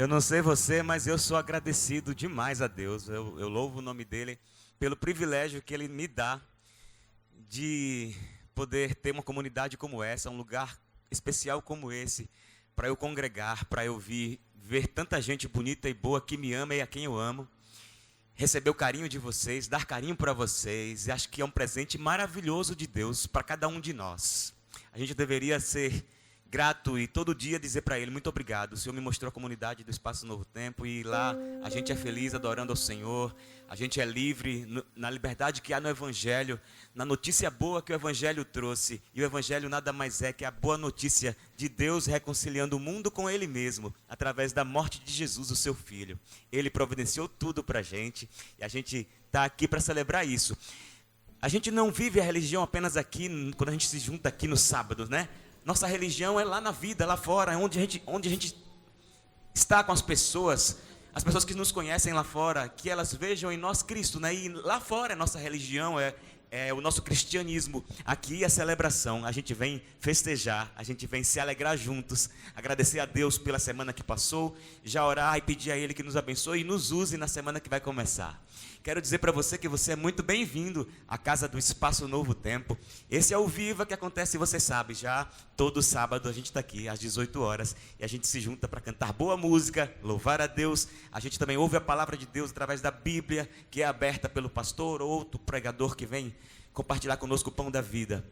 Eu não sei você, mas eu sou agradecido demais a Deus. Eu louvo o nome dele pelo privilégio que ele me dá de poder ter uma comunidade como essa, um lugar especial como esse, para eu congregar, para eu ver tanta gente bonita e boa que me ama e a quem eu amo, receber o carinho de vocês, dar carinho para vocês. E acho que é um presente maravilhoso de Deus para cada um de nós. A gente deveria ser grato e todo dia dizer para ele: muito obrigado, o Senhor me mostrou a comunidade do Espaço Novo Tempo, e lá a gente é feliz adorando ao Senhor, a gente é livre na liberdade que há no Evangelho, na notícia boa que o Evangelho trouxe. E o Evangelho nada mais é que a boa notícia de Deus reconciliando o mundo com Ele mesmo, através da morte de Jesus, o seu Filho. Ele providenciou tudo para a gente, e a gente está aqui para celebrar isso. A gente não vive a religião apenas aqui, quando a gente se junta aqui no sábado, né? Nossa religião é lá na vida, lá fora, onde a gente está com as pessoas que nos conhecem lá fora, que elas vejam em nós Cristo, né? E lá fora a nossa religião é o nosso cristianismo. Aqui é a celebração, a gente vem festejar, a gente vem se alegrar juntos, agradecer a Deus pela semana que passou, já orar e pedir a Ele que nos abençoe e nos use na semana que vai começar. Quero dizer para você que você é muito bem-vindo à Casa do Espaço Novo Tempo. Esse é o Viva que acontece, você sabe, já todo sábado a gente está aqui às 18 horas e a gente se junta para cantar boa música, louvar a Deus. A gente também ouve a palavra de Deus através da Bíblia, que é aberta pelo pastor ou outro pregador que vem compartilhar conosco o pão da vida.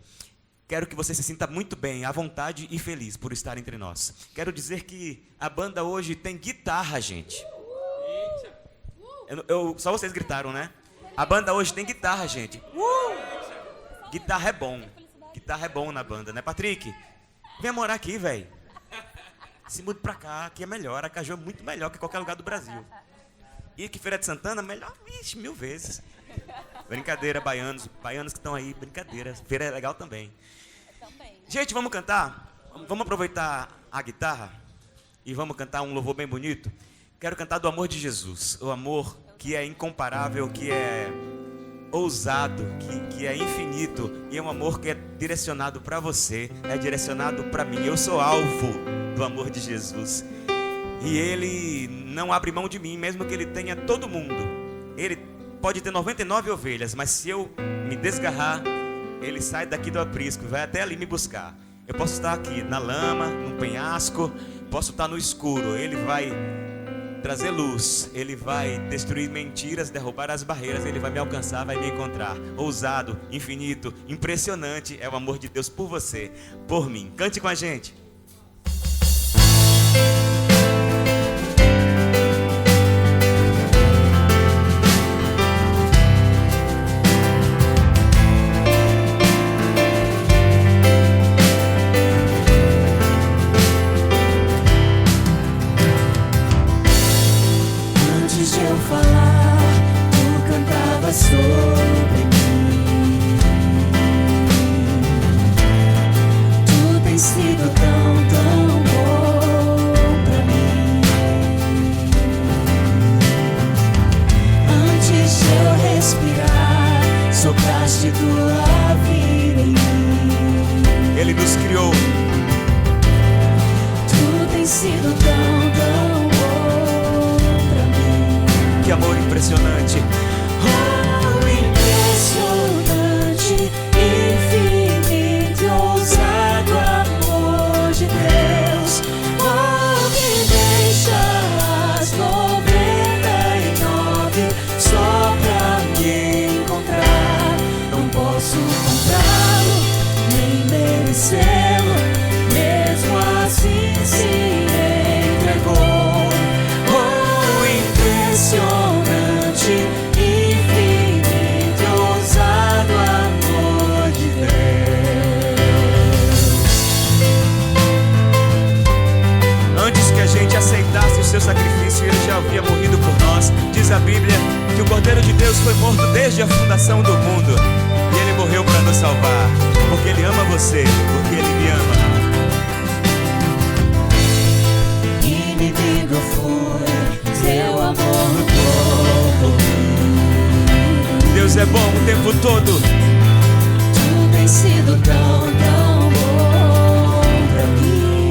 Quero que você se sinta muito bem, à vontade e feliz por estar entre nós. Quero dizer que a banda hoje tem guitarra, gente. Só vocês gritaram, né? A banda hoje tem guitarra, gente. Guitarra é bom. Guitarra é bom na banda, né, Patrick? Vem morar aqui, velho. Se mude pra cá, aqui é melhor. Aracaju é muito melhor que qualquer lugar do Brasil. E que Feira de Santana, melhor, vixe, 1000 vezes. Brincadeira, baianos que estão aí, brincadeira. Feira é legal também. Gente, vamos cantar? Vamos aproveitar a guitarra e vamos cantar um louvor bem bonito. Quero cantar do amor de Jesus, o amor que é incomparável, que é ousado, que é infinito, e é um amor que é direcionado para você, é direcionado para mim. Eu sou alvo do amor de Jesus, e Ele não abre mão de mim, mesmo que Ele tenha todo mundo. Ele pode ter 99 ovelhas, mas se eu me desgarrar, Ele sai daqui do aprisco e vai até ali me buscar. Eu posso estar aqui na lama, num penhasco, posso estar no escuro, Ele vai trazer luz, Ele vai destruir mentiras, derrubar as barreiras, Ele vai me alcançar, vai me encontrar. Ousado, infinito, impressionante é o amor de Deus por você, por mim. Cante com a gente. Sobre mim, tu tens sido tão bom pra mim. Antes de eu respirar, sopraste tua vida em mim. Ele nos criou. Tu tens sido tão bom pra mim. Que amor impressionante. Impressionante, infinito, ousado amor de Deus. Oh, que deixa as 99 só pra me encontrar. Não posso comprá-lo, nem merecê-lo, mesmo assim se entregou. Oh, impressionante, aceitasse o seu sacrifício, Ele já havia morrido por nós. Diz a Bíblia que o Cordeiro de Deus foi morto desde a fundação do mundo, e Ele morreu para nos salvar, porque Ele ama você, porque Ele me ama. Inimigo fui, seu amor lutou por mim. Deus é bom o tempo todo. Tu tens sido tão bom pra mim.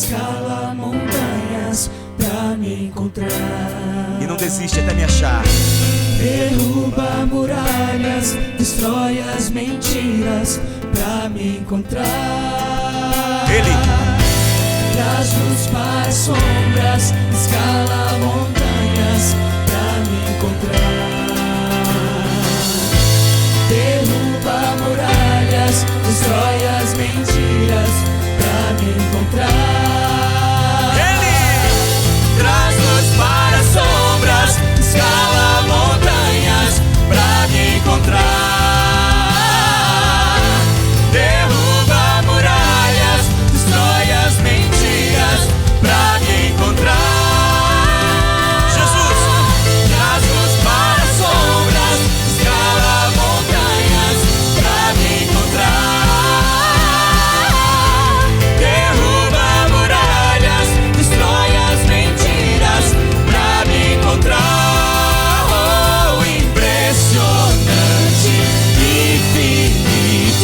escala montanhas pra me encontrar. E não desiste até me achar. Derruba muralhas, destrói as mentiras pra me encontrar. Ele traz luz para as sombras, escala montanhas pra me encontrar. Derruba muralhas, destrói as mentiras pra me encontrar. Ele traz luz para as sombras, escala montanhas pra me encontrar. Derruba muralhas, destrói as mentiras pra me encontrar. Jesus traz luz para as sombras, escala montanhas pra me encontrar. Derruba muralhas, destrói as mentiras pra me encontrar.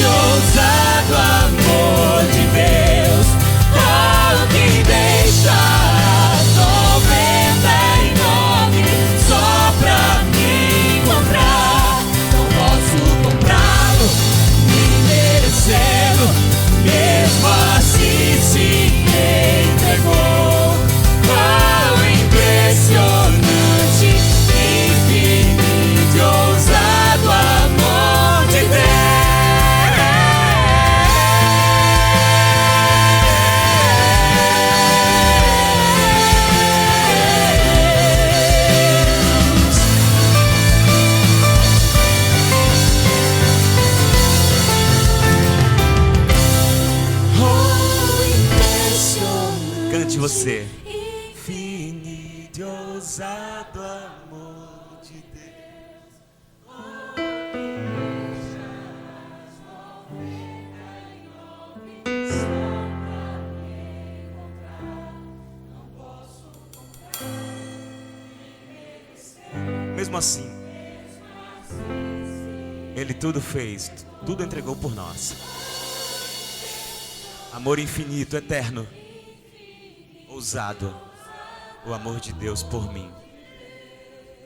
Ousado amor de Deus, oh, que deixa as 99 só pra me encontrar. Não posso comprá-lo, nem merecê-lo, mesmo assim se entregou. Oh, impressionante, infinito, ousado amor de Deus. Você, infinito e ousado amor de Deus, mesmo assim, Ele tudo fez, tudo entregou por nós. Amor infinito, eterno, ousado, o amor de Deus por mim.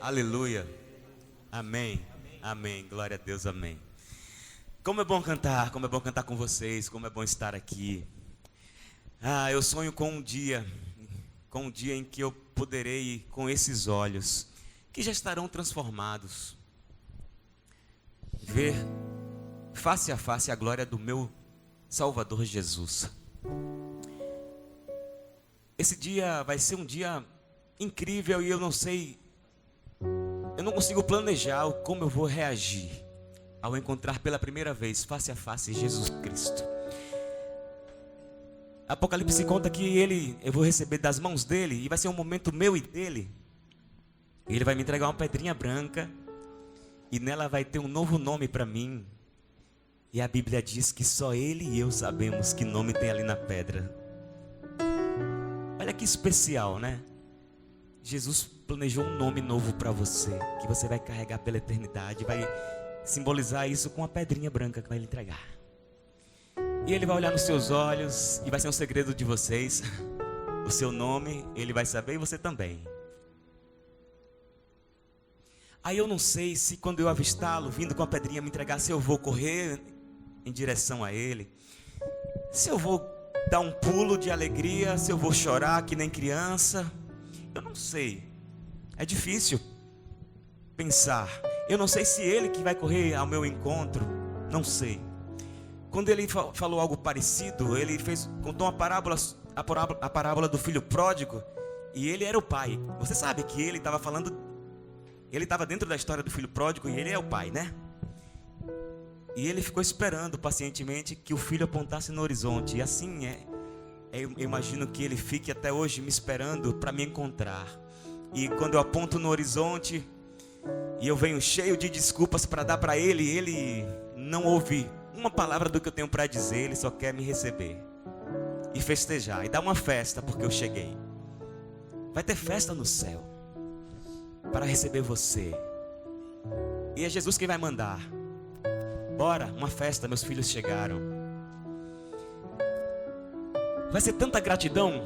Aleluia. Amém. Amém. Glória a Deus. Amém. Como é bom cantar com vocês, como é bom estar aqui. Eu sonho com um dia em que eu poderei, com esses olhos, que já estarão transformados, ver face a face a glória do meu Salvador Jesus. Esse dia vai ser um dia incrível e eu não consigo planejar como eu vou reagir ao encontrar pela primeira vez, face a face, Jesus Cristo. Apocalipse conta que eu vou receber das mãos dele e vai ser um momento meu e dele. Ele vai me entregar uma pedrinha branca e nela vai ter um novo nome para mim. E a Bíblia diz que só ele e eu sabemos que nome tem ali na pedra. Olha que especial, né? Jesus planejou um nome novo para você, que você vai carregar pela eternidade, vai simbolizar isso com a pedrinha branca que vai lhe entregar. E ele vai olhar nos seus olhos e vai ser um segredo de vocês. O seu nome, ele vai saber e você também. Aí eu não sei se quando eu avistá-lo, vindo com a pedrinha me entregar, se eu vou correr em direção a ele, se eu vou dar um pulo de alegria, se eu vou chorar que nem criança, eu não sei. É difícil pensar. Eu não sei se ele que vai correr ao meu encontro, não sei. Quando ele falou algo parecido, ele contou a parábola do filho pródigo, e ele era o pai. Você sabe que ele estava dentro da história do filho pródigo e ele é o pai, né? E ele ficou esperando pacientemente que o filho apontasse no horizonte. E assim eu imagino que ele fique até hoje me esperando para me encontrar. E quando eu aponto no horizonte e eu venho cheio de desculpas para dar para ele, ele não ouve uma palavra do que eu tenho para dizer, ele só quer me receber e festejar e dar uma festa porque eu cheguei. Vai ter festa no céu para receber você. E é Jesus quem vai mandar. Bora, uma festa, meus filhos chegaram. vai ser tanta gratidão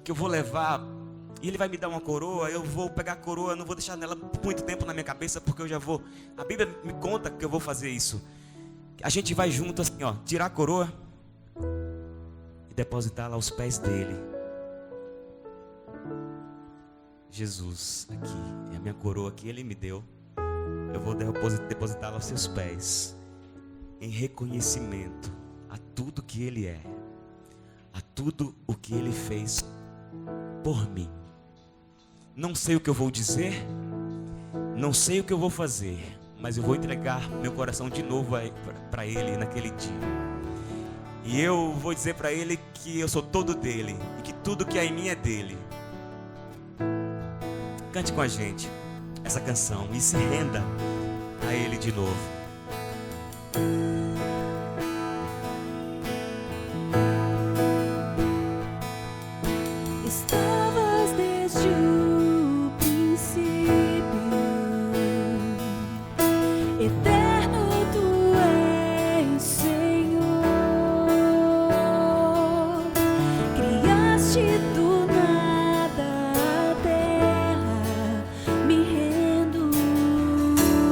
que eu vou levar e ele vai me dar uma coroa. Eu vou pegar a coroa, não vou deixar nela muito tempo na minha cabeça, porque eu já vou. A Bíblia me conta que eu vou fazer isso. A gente vai junto assim, ó, tirar a coroa e depositá-la aos pés dele. Jesus, aqui é a minha coroa que ele me deu. Eu vou depositá-la aos seus pés, em reconhecimento a tudo que ele é, a tudo o que ele fez por mim. Não sei o que eu vou dizer, não sei o que eu vou fazer, mas eu vou entregar meu coração de novo para ele naquele dia. E eu vou dizer para ele que eu sou todo dele e que tudo que é em mim é dele. Cante com a gente essa canção e se renda a ele de novo. Estavas desde o princípio, eterno tu és, Senhor. Criaste do nada a terra, me rendo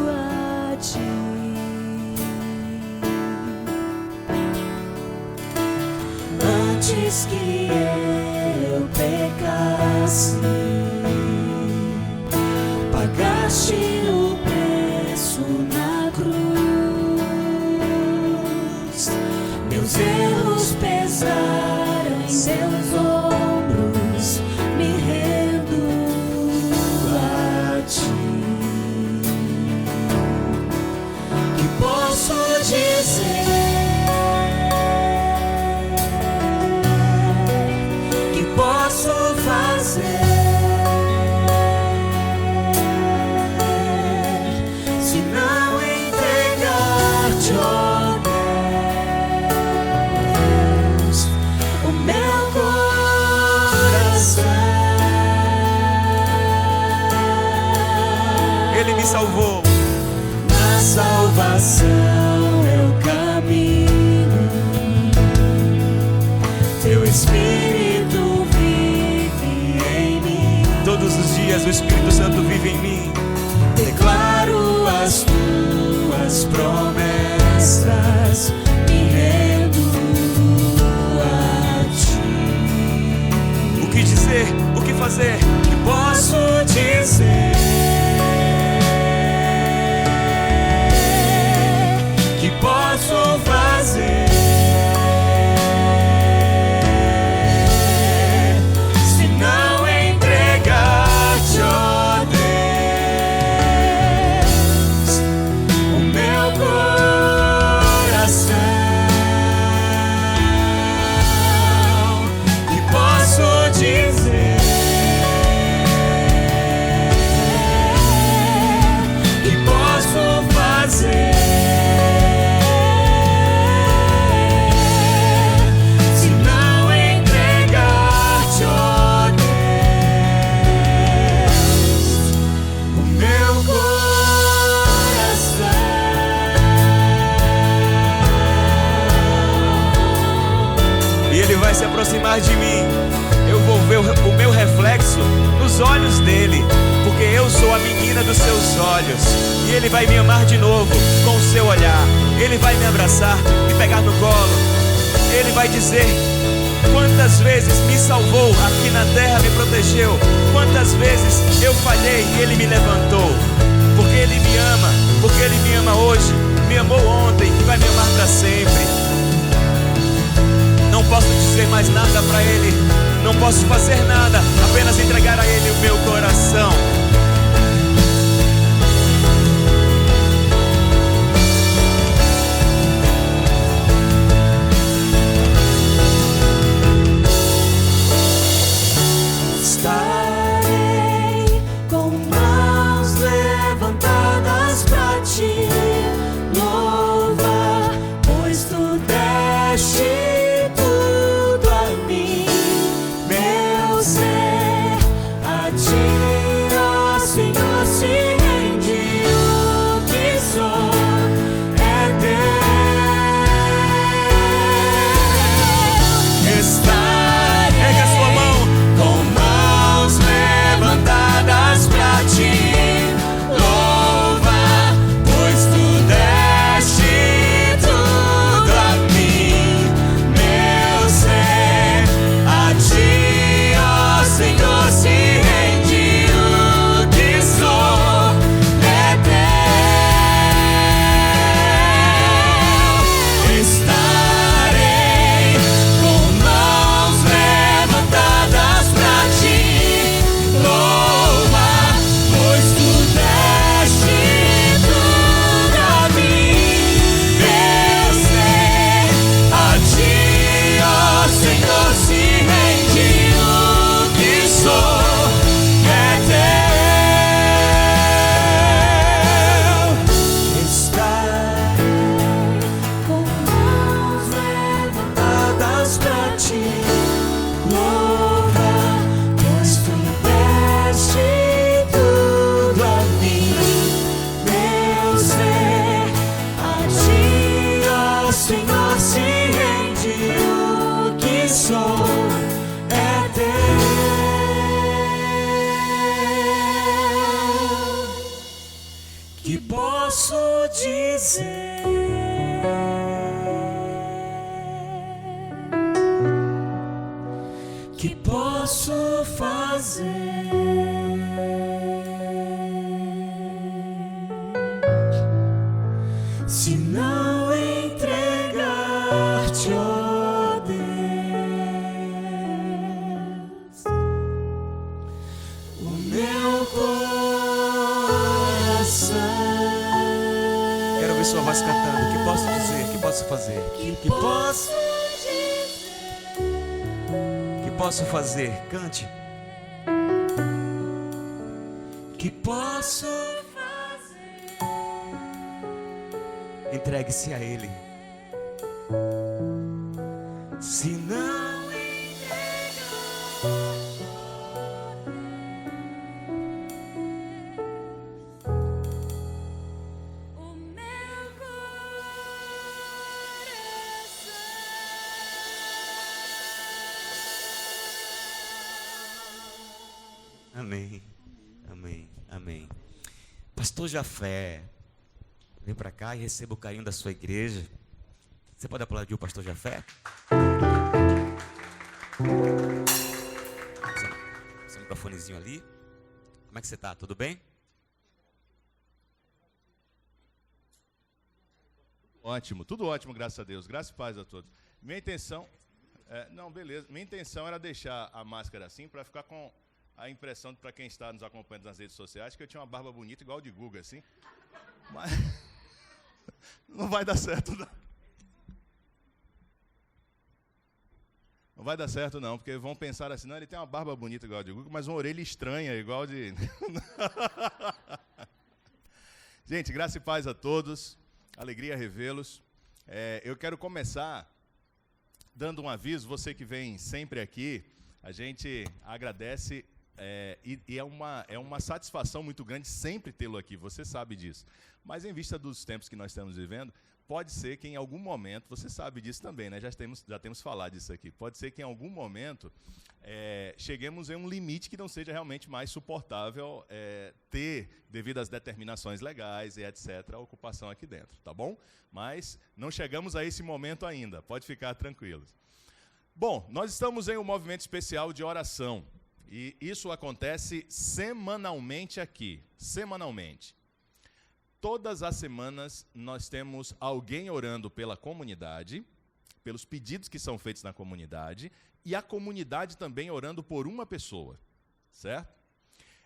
a ti. Antes que eu pecasse, pagaste o preço na cruz. Meus erros pesaram em seus ombros, me rendo a ti. Que posso dizer? Posso fazer se não entregar-te, ó Deus, o meu coração? Ele me salvou. Na salvação eu caminho, teu Espírito todos os dias o Espírito Santo vive em mim. Declaro as tuas promessas, me rendo a ti. O que dizer? O que fazer? Que posso dizer? Que posso fazer? Se aproximar de mim, eu vou ver o meu reflexo nos olhos dele, porque eu sou a menina dos seus olhos, e ele vai me amar de novo com o seu olhar. Ele vai me abraçar, me pegar no colo, ele vai dizer quantas vezes me salvou aqui na terra, me protegeu, quantas vezes eu falhei e ele me levantou, porque ele me ama, porque ele me ama hoje, me amou ontem e vai me amar para sempre. Não posso dizer mais nada para ele, não posso fazer nada, apenas entregar a ele o meu coração. Estarei com mãos levantadas para ti louvar, pois tu deste a ti que posso fazer? Se não entregar-te, ó Deus, o meu coração. Quero ver sua voz cantando. Que posso dizer? Que posso fazer? Que posso dizer? Que posso fazer? Cante. Que posso fazer? Entregue-se a Ele. Se não entregar o meu coração. Amém. Amém. Amém. Pastor Jafé, vem para cá e receba o carinho da sua igreja. Você pode aplaudir o pastor Jafé? Esse microfonezinho ali. Como é que você está? Tudo bem? Ótimo, tudo ótimo, graças a Deus. Graças e paz a todos. Minha intenção... beleza. Minha intenção era deixar a máscara assim para ficar com a impressão, para quem está nos acompanhando nas redes sociais, que eu tinha uma barba bonita igual de Guga, assim. Mas não vai dar certo, não. Não vai dar certo, não, porque vão pensar assim, não, ele tem uma barba bonita igual de Guga, mas uma orelha estranha igual de... Gente, graça e paz a todos. Alegria revê-los. Eu quero começar dando um aviso, você que vem sempre aqui, a gente agradece e é uma satisfação muito grande sempre tê-lo aqui, você sabe disso. Mas em vista dos tempos que nós estamos vivendo, pode ser que em algum momento, você sabe disso também, né? Já temos falado disso aqui, pode ser que em algum momento cheguemos em um limite que não seja realmente mais suportável ter, devido às determinações legais e etc., a ocupação aqui dentro, tá bom? Mas não chegamos a esse momento ainda, pode ficar tranquilos. Bom, nós estamos em um movimento especial de oração, e isso acontece semanalmente aqui, semanalmente. Todas as semanas nós temos alguém orando pela comunidade, pelos pedidos que são feitos na comunidade, e a comunidade também orando por uma pessoa, certo?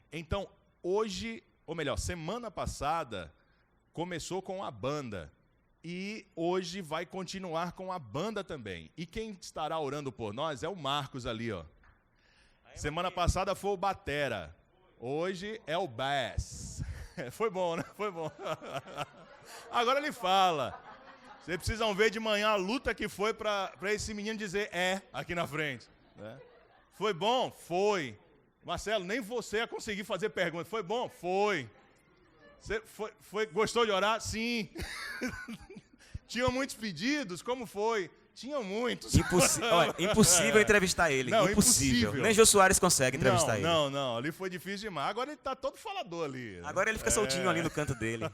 Então, hoje, ou melhor, semana passada, começou com a banda, e hoje vai continuar com a banda também. E quem estará orando por nós é o Marcos ali, ó. Semana passada foi o batera, hoje é o bass. Foi bom, né? Foi bom. Agora ele fala. Vocês precisam ver de manhã a luta que foi para esse menino dizer aqui na frente. Né? Foi bom? Foi. Marcelo, nem você ia conseguir fazer pergunta. Foi bom? Foi. Você gostou de orar? Sim. Tinham muitos pedidos? Como foi? Tinham muitos. Impossível entrevistar ele. Não, impossível. Nem Jô Soares consegue entrevistar ele. Não. Ali foi difícil demais. Agora ele está todo falador ali. Agora ele fica soltinho ali no canto dele.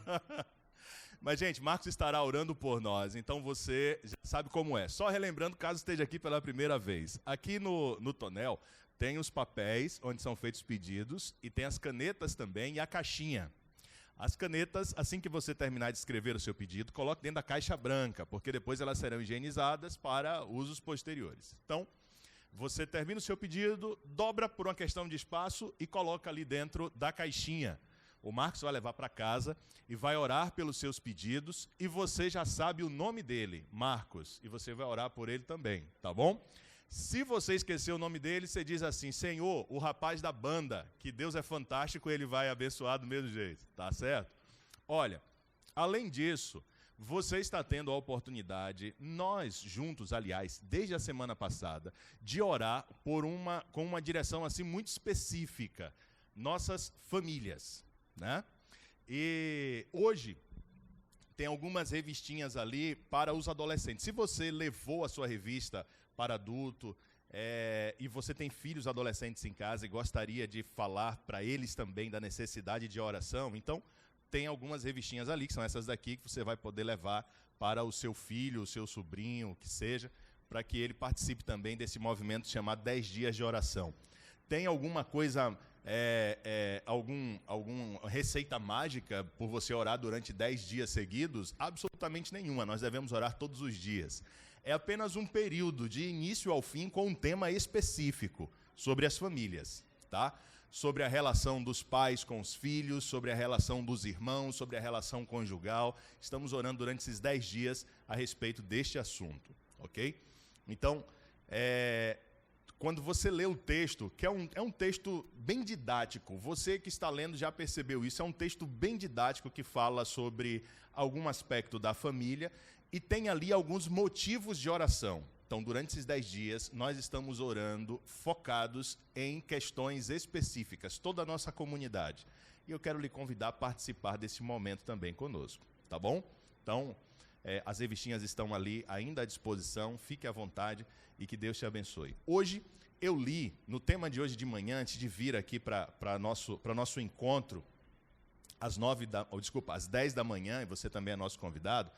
Mas, gente, Marcos estará orando por nós, então você já sabe como é. Só relembrando, caso esteja aqui pela primeira vez. Aqui no tonel tem os papéis onde são feitos pedidos e tem as canetas também e a caixinha. As canetas, assim que você terminar de escrever o seu pedido, coloque dentro da caixa branca, porque depois elas serão higienizadas para usos posteriores. Então, você termina o seu pedido, dobra por uma questão de espaço e coloca ali dentro da caixinha. O Marcos vai levar para casa e vai orar pelos seus pedidos e você já sabe o nome dele, Marcos, e você vai orar por ele também, tá bom? Se você esquecer o nome dele, você diz assim, Senhor, o rapaz da banda, que Deus é fantástico, ele vai abençoar do mesmo jeito, tá certo? Olha, além disso, você está tendo a oportunidade, nós juntos, aliás, desde a semana passada, de orar com uma direção assim muito específica, nossas famílias, né? E hoje tem algumas revistinhas ali para os adolescentes. Se você levou a sua revista para adulto e você tem filhos adolescentes em casa e gostaria de falar para eles também da necessidade de oração, então tem algumas revistinhas ali, que são essas daqui, que você vai poder levar para o seu filho, o seu sobrinho, o que seja, para que ele participe também desse movimento chamado 10 dias de oração. Tem alguma coisa, alguma receita mágica por você orar durante 10 dias seguidos? Absolutamente nenhuma, nós devemos orar todos os dias. É apenas um período de início ao fim com um tema específico sobre as famílias, tá? Sobre a relação dos pais com os filhos, sobre a relação dos irmãos, sobre a relação conjugal. Estamos orando durante esses 10 dias a respeito deste assunto, ok? Então, quando você lê o texto, que é um texto bem didático, você que está lendo já percebeu isso, é um texto bem didático que fala sobre algum aspecto da família e tem ali alguns motivos de oração. Então, durante esses 10 dias, nós estamos orando focados em questões específicas, toda a nossa comunidade. E eu quero lhe convidar a participar desse momento também conosco, tá bom? Então, as revistinhas estão ali ainda à disposição, fique à vontade e que Deus te abençoe. Hoje, eu li, no tema de hoje de manhã, antes de vir aqui para nosso encontro, às 10 da manhã, e você também é nosso convidado,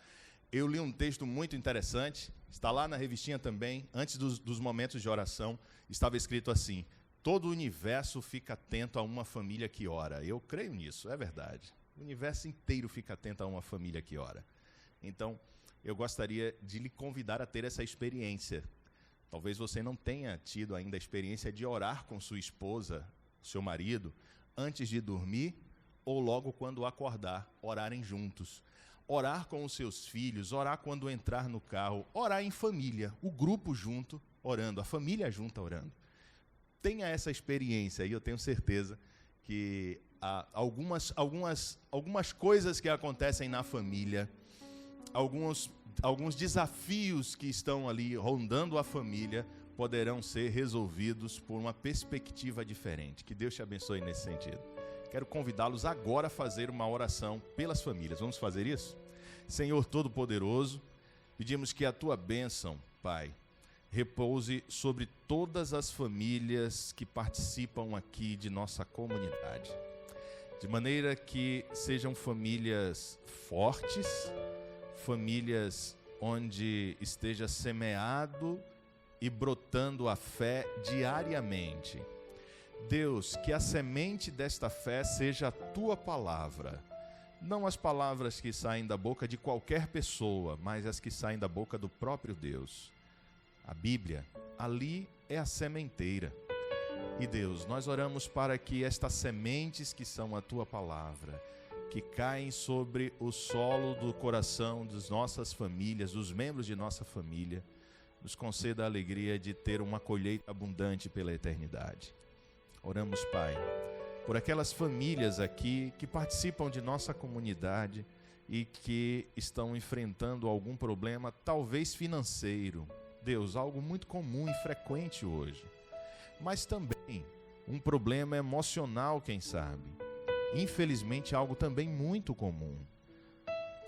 eu li um texto muito interessante, está lá na revistinha também, antes dos momentos de oração, estava escrito assim: todo o universo fica atento a uma família que ora. Eu creio nisso, é verdade. O universo inteiro fica atento a uma família que ora. Então, eu gostaria de lhe convidar a ter essa experiência. Talvez você não tenha tido ainda a experiência de orar com sua esposa, seu marido, antes de dormir ou logo quando acordar, orarem juntos. Orar com os seus filhos, orar quando entrar no carro, orar em família, o grupo junto orando, a família junta orando. Tenha essa experiência e eu tenho certeza que algumas coisas que acontecem na família, alguns desafios que estão ali rondando a família poderão ser resolvidos por uma perspectiva diferente. Que Deus te abençoe nesse sentido. Quero convidá-los agora a fazer uma oração pelas famílias. Vamos fazer isso? Senhor Todo-Poderoso, pedimos que a Tua bênção, Pai, repouse sobre todas as famílias que participam aqui de nossa comunidade. De maneira que sejam famílias fortes, famílias onde esteja semeado e brotando a fé diariamente. Deus, que a semente desta fé seja a Tua palavra, não as palavras que saem da boca de qualquer pessoa, mas as que saem da boca do próprio Deus. A Bíblia, ali é a sementeira. E Deus, nós oramos para que estas sementes que são a Tua palavra, que caem sobre o solo do coração das nossas famílias, dos membros de nossa família, nos conceda a alegria de ter uma colheita abundante pela eternidade. Oramos, Pai, por aquelas famílias aqui que participam de nossa comunidade e que estão enfrentando algum problema, talvez financeiro. Deus, algo muito comum e frequente hoje. Mas também um problema emocional, quem sabe. Infelizmente, algo também muito comum.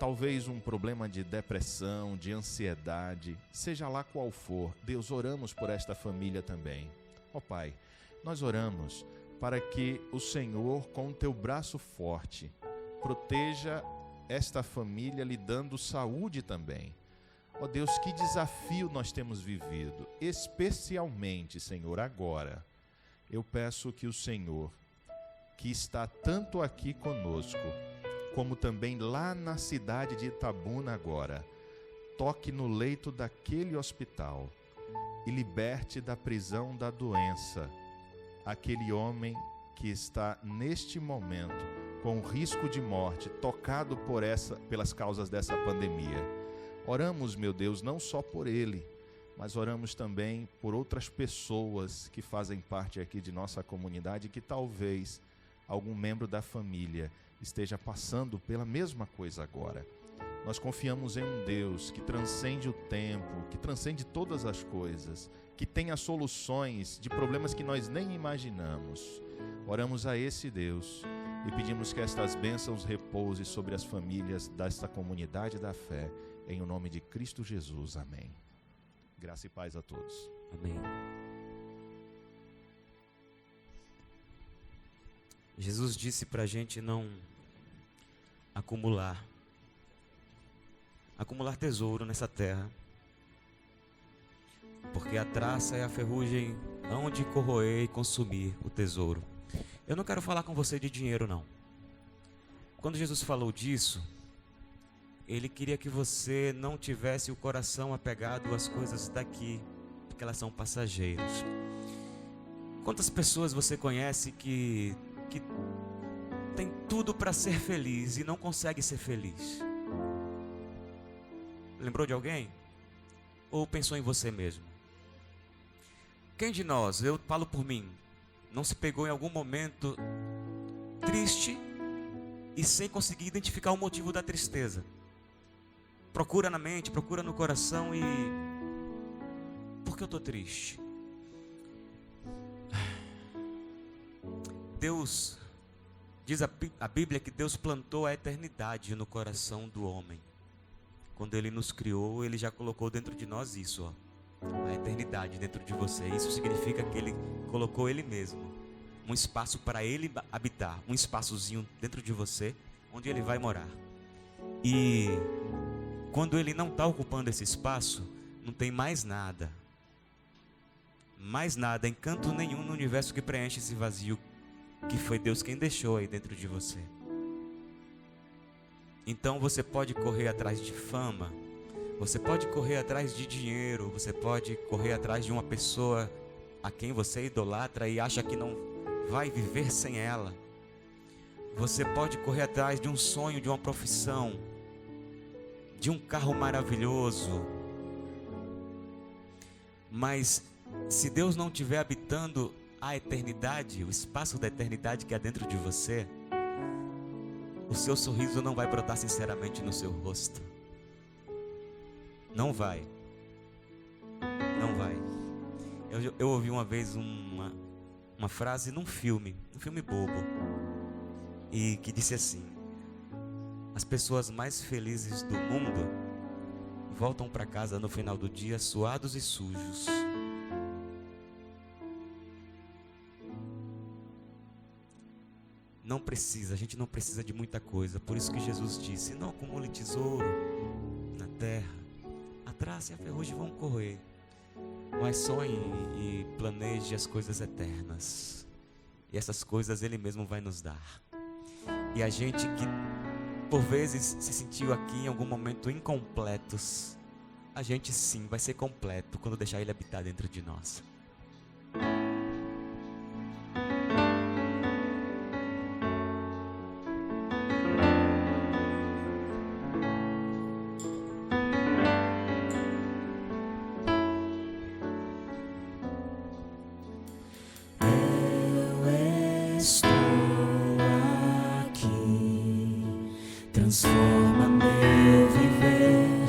Talvez um problema de depressão, de ansiedade, seja lá qual for. Deus, oramos por esta família também. Ó Pai, nós oramos para que o Senhor, com o Teu braço forte, proteja esta família, lhe dando saúde também. Ó Deus, que desafio nós temos vivido, especialmente, Senhor, agora. Eu peço que o Senhor, que está tanto aqui conosco, como também lá na cidade de Itabuna agora, toque no leito daquele hospital e liberte da prisão da doença aquele homem que está neste momento com risco de morte, tocado pelas causas dessa pandemia. Oramos, meu Deus, não só por ele, mas oramos também por outras pessoas que fazem parte aqui de nossa comunidade, que talvez algum membro da família esteja passando pela mesma coisa agora. Nós confiamos em um Deus que transcende o tempo, que transcende todas as coisas, que tem as soluções de problemas que nós nem imaginamos. Oramos a esse Deus e pedimos que estas bênçãos repousem sobre as famílias desta comunidade da fé, em o nome de Cristo Jesus. Amém. Graça e paz a todos. Amém. Jesus disse para a gente não acumular tesouro nessa terra, porque a traça e a ferrugem hão de corroer e consumir o tesouro. Eu não quero falar com você de dinheiro, não. Quando Jesus falou disso, Ele queria que você não tivesse o coração apegado às coisas daqui, porque elas são passageiras. Quantas pessoas você conhece que tem tudo para ser feliz e não consegue ser feliz? Lembrou de alguém? Ou pensou em você mesmo? Quem de nós, eu falo por mim, não se pegou em algum momento triste e sem conseguir identificar o motivo da tristeza? Procura na mente, procura no coração e... Por que eu estou triste? Deus, diz a Bíblia que Deus plantou a eternidade no coração do homem. Quando Ele nos criou, Ele já colocou dentro de nós isso, ó, a eternidade dentro de você. Isso significa que Ele colocou Ele mesmo, um espaço para Ele habitar, um espaçozinho dentro de você, onde Ele vai morar. E quando Ele não está ocupando esse espaço, não tem mais nada, encanto nenhum no universo que preenche esse vazio, que foi Deus quem deixou aí dentro de você. Então você pode correr atrás de fama, você pode correr atrás de dinheiro, você pode correr atrás de uma pessoa a quem você idolatra e acha que não vai viver sem ela. Você pode correr atrás de um sonho, de uma profissão, de um carro maravilhoso. Mas se Deus não estiver habitando a eternidade, o espaço da eternidade que há dentro de você, o seu sorriso não vai brotar sinceramente no seu rosto. Não vai. Não vai. Eu ouvi uma vez uma frase num filme bobo, e que disse assim: as pessoas mais felizes do mundo voltam para casa no final do dia suados e sujos. Não precisa, a gente não precisa de muita coisa. Por isso que Jesus disse: não acumule tesouro na terra, a traça e a ferrugem vão corroer, mas sonhe e planeje as coisas eternas, e essas coisas Ele mesmo vai nos dar. E a gente que por vezes se sentiu aqui em algum momento incompletos, a gente sim vai ser completo quando deixar Ele habitar dentro de nós. Transforma meu viver,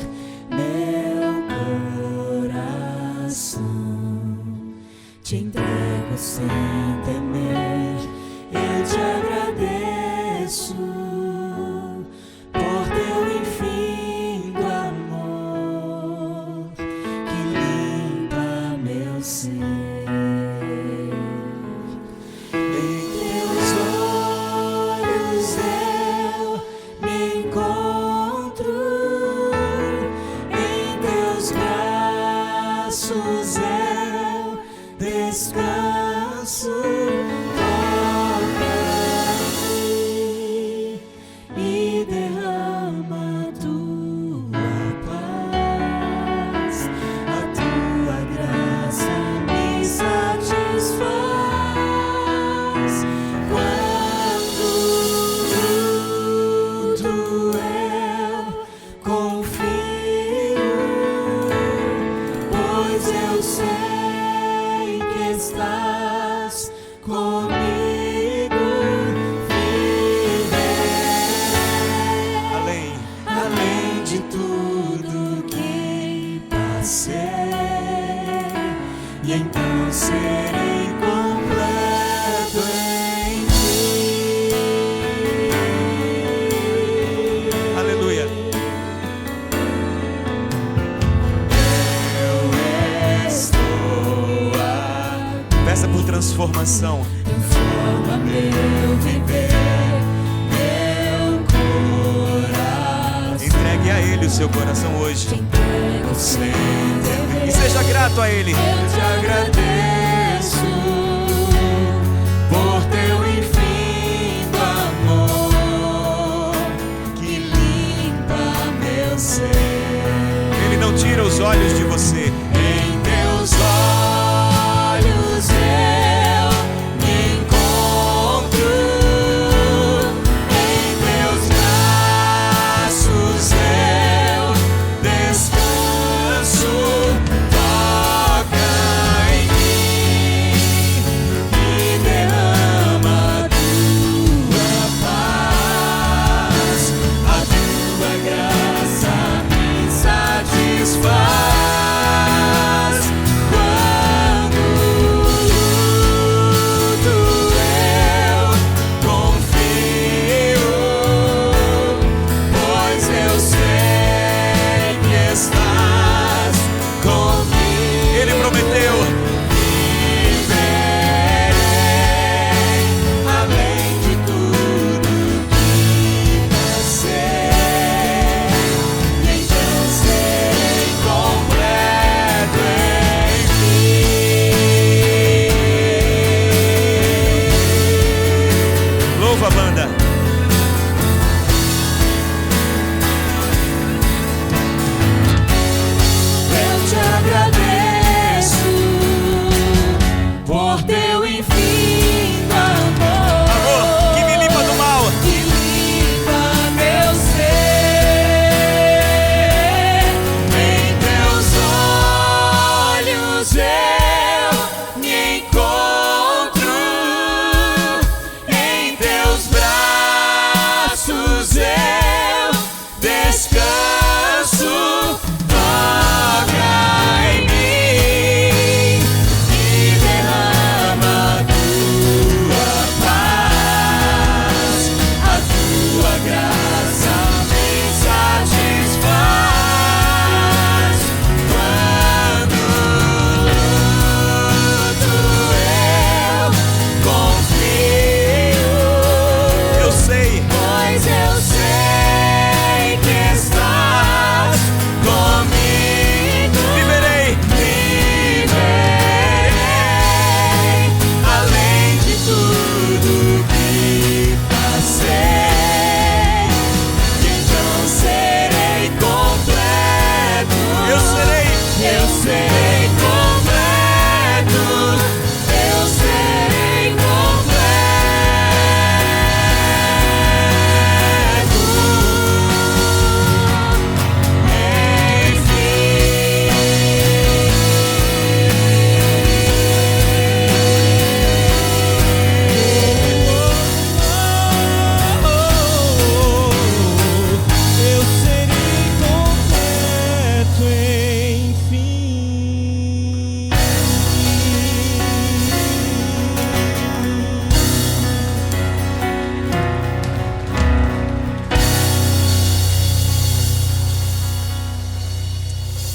meu coração. Te entrego sem temer, eu te agradeço por teu infindo amor que limpa meu ser. Descanso, toca-me e derrama tua paz, a tua graça me satisfaz. Quando tudo eu confio, pois eu sei estás comigo, viver além de tudo que passei, e então serei completo em ti. Aleluia. Peça por transformação. Transforma meu viver, meu coração. Entregue Entregue a Ele o seu coração hoje. Te entrego sem dever. E seja grato a Ele. Eu te agradeço por teu infinito amor que limpa meu ser. Ele não tira os olhos de você. Em teus olhos eu me encontro, em teus braços eu descanso. Toca em mim e derrama a tua paz, a tua graça me satisfaz. Quando luto eu confio, pois eu sei que estás comigo. Ele prometeu. Viverei além de tudo que passei, e então serei completo em ti. Louva a banda. Eu te agradeço por teu infinito amor, Amor que me limpa do mal. que limpa meu ser. Em teus olhos eu me encontro, em teus braços eu descanso. Toca em mim e derrama a tua paz, a tua graça me satisfaz. Quando luto eu confio, Eu sei. pois eu sei que estás comigo. Viverei. Viverei além de tudo que passei, e então serei completo. Eu serei. Eu serei completo. Eu serei Eu serei completo, enfim.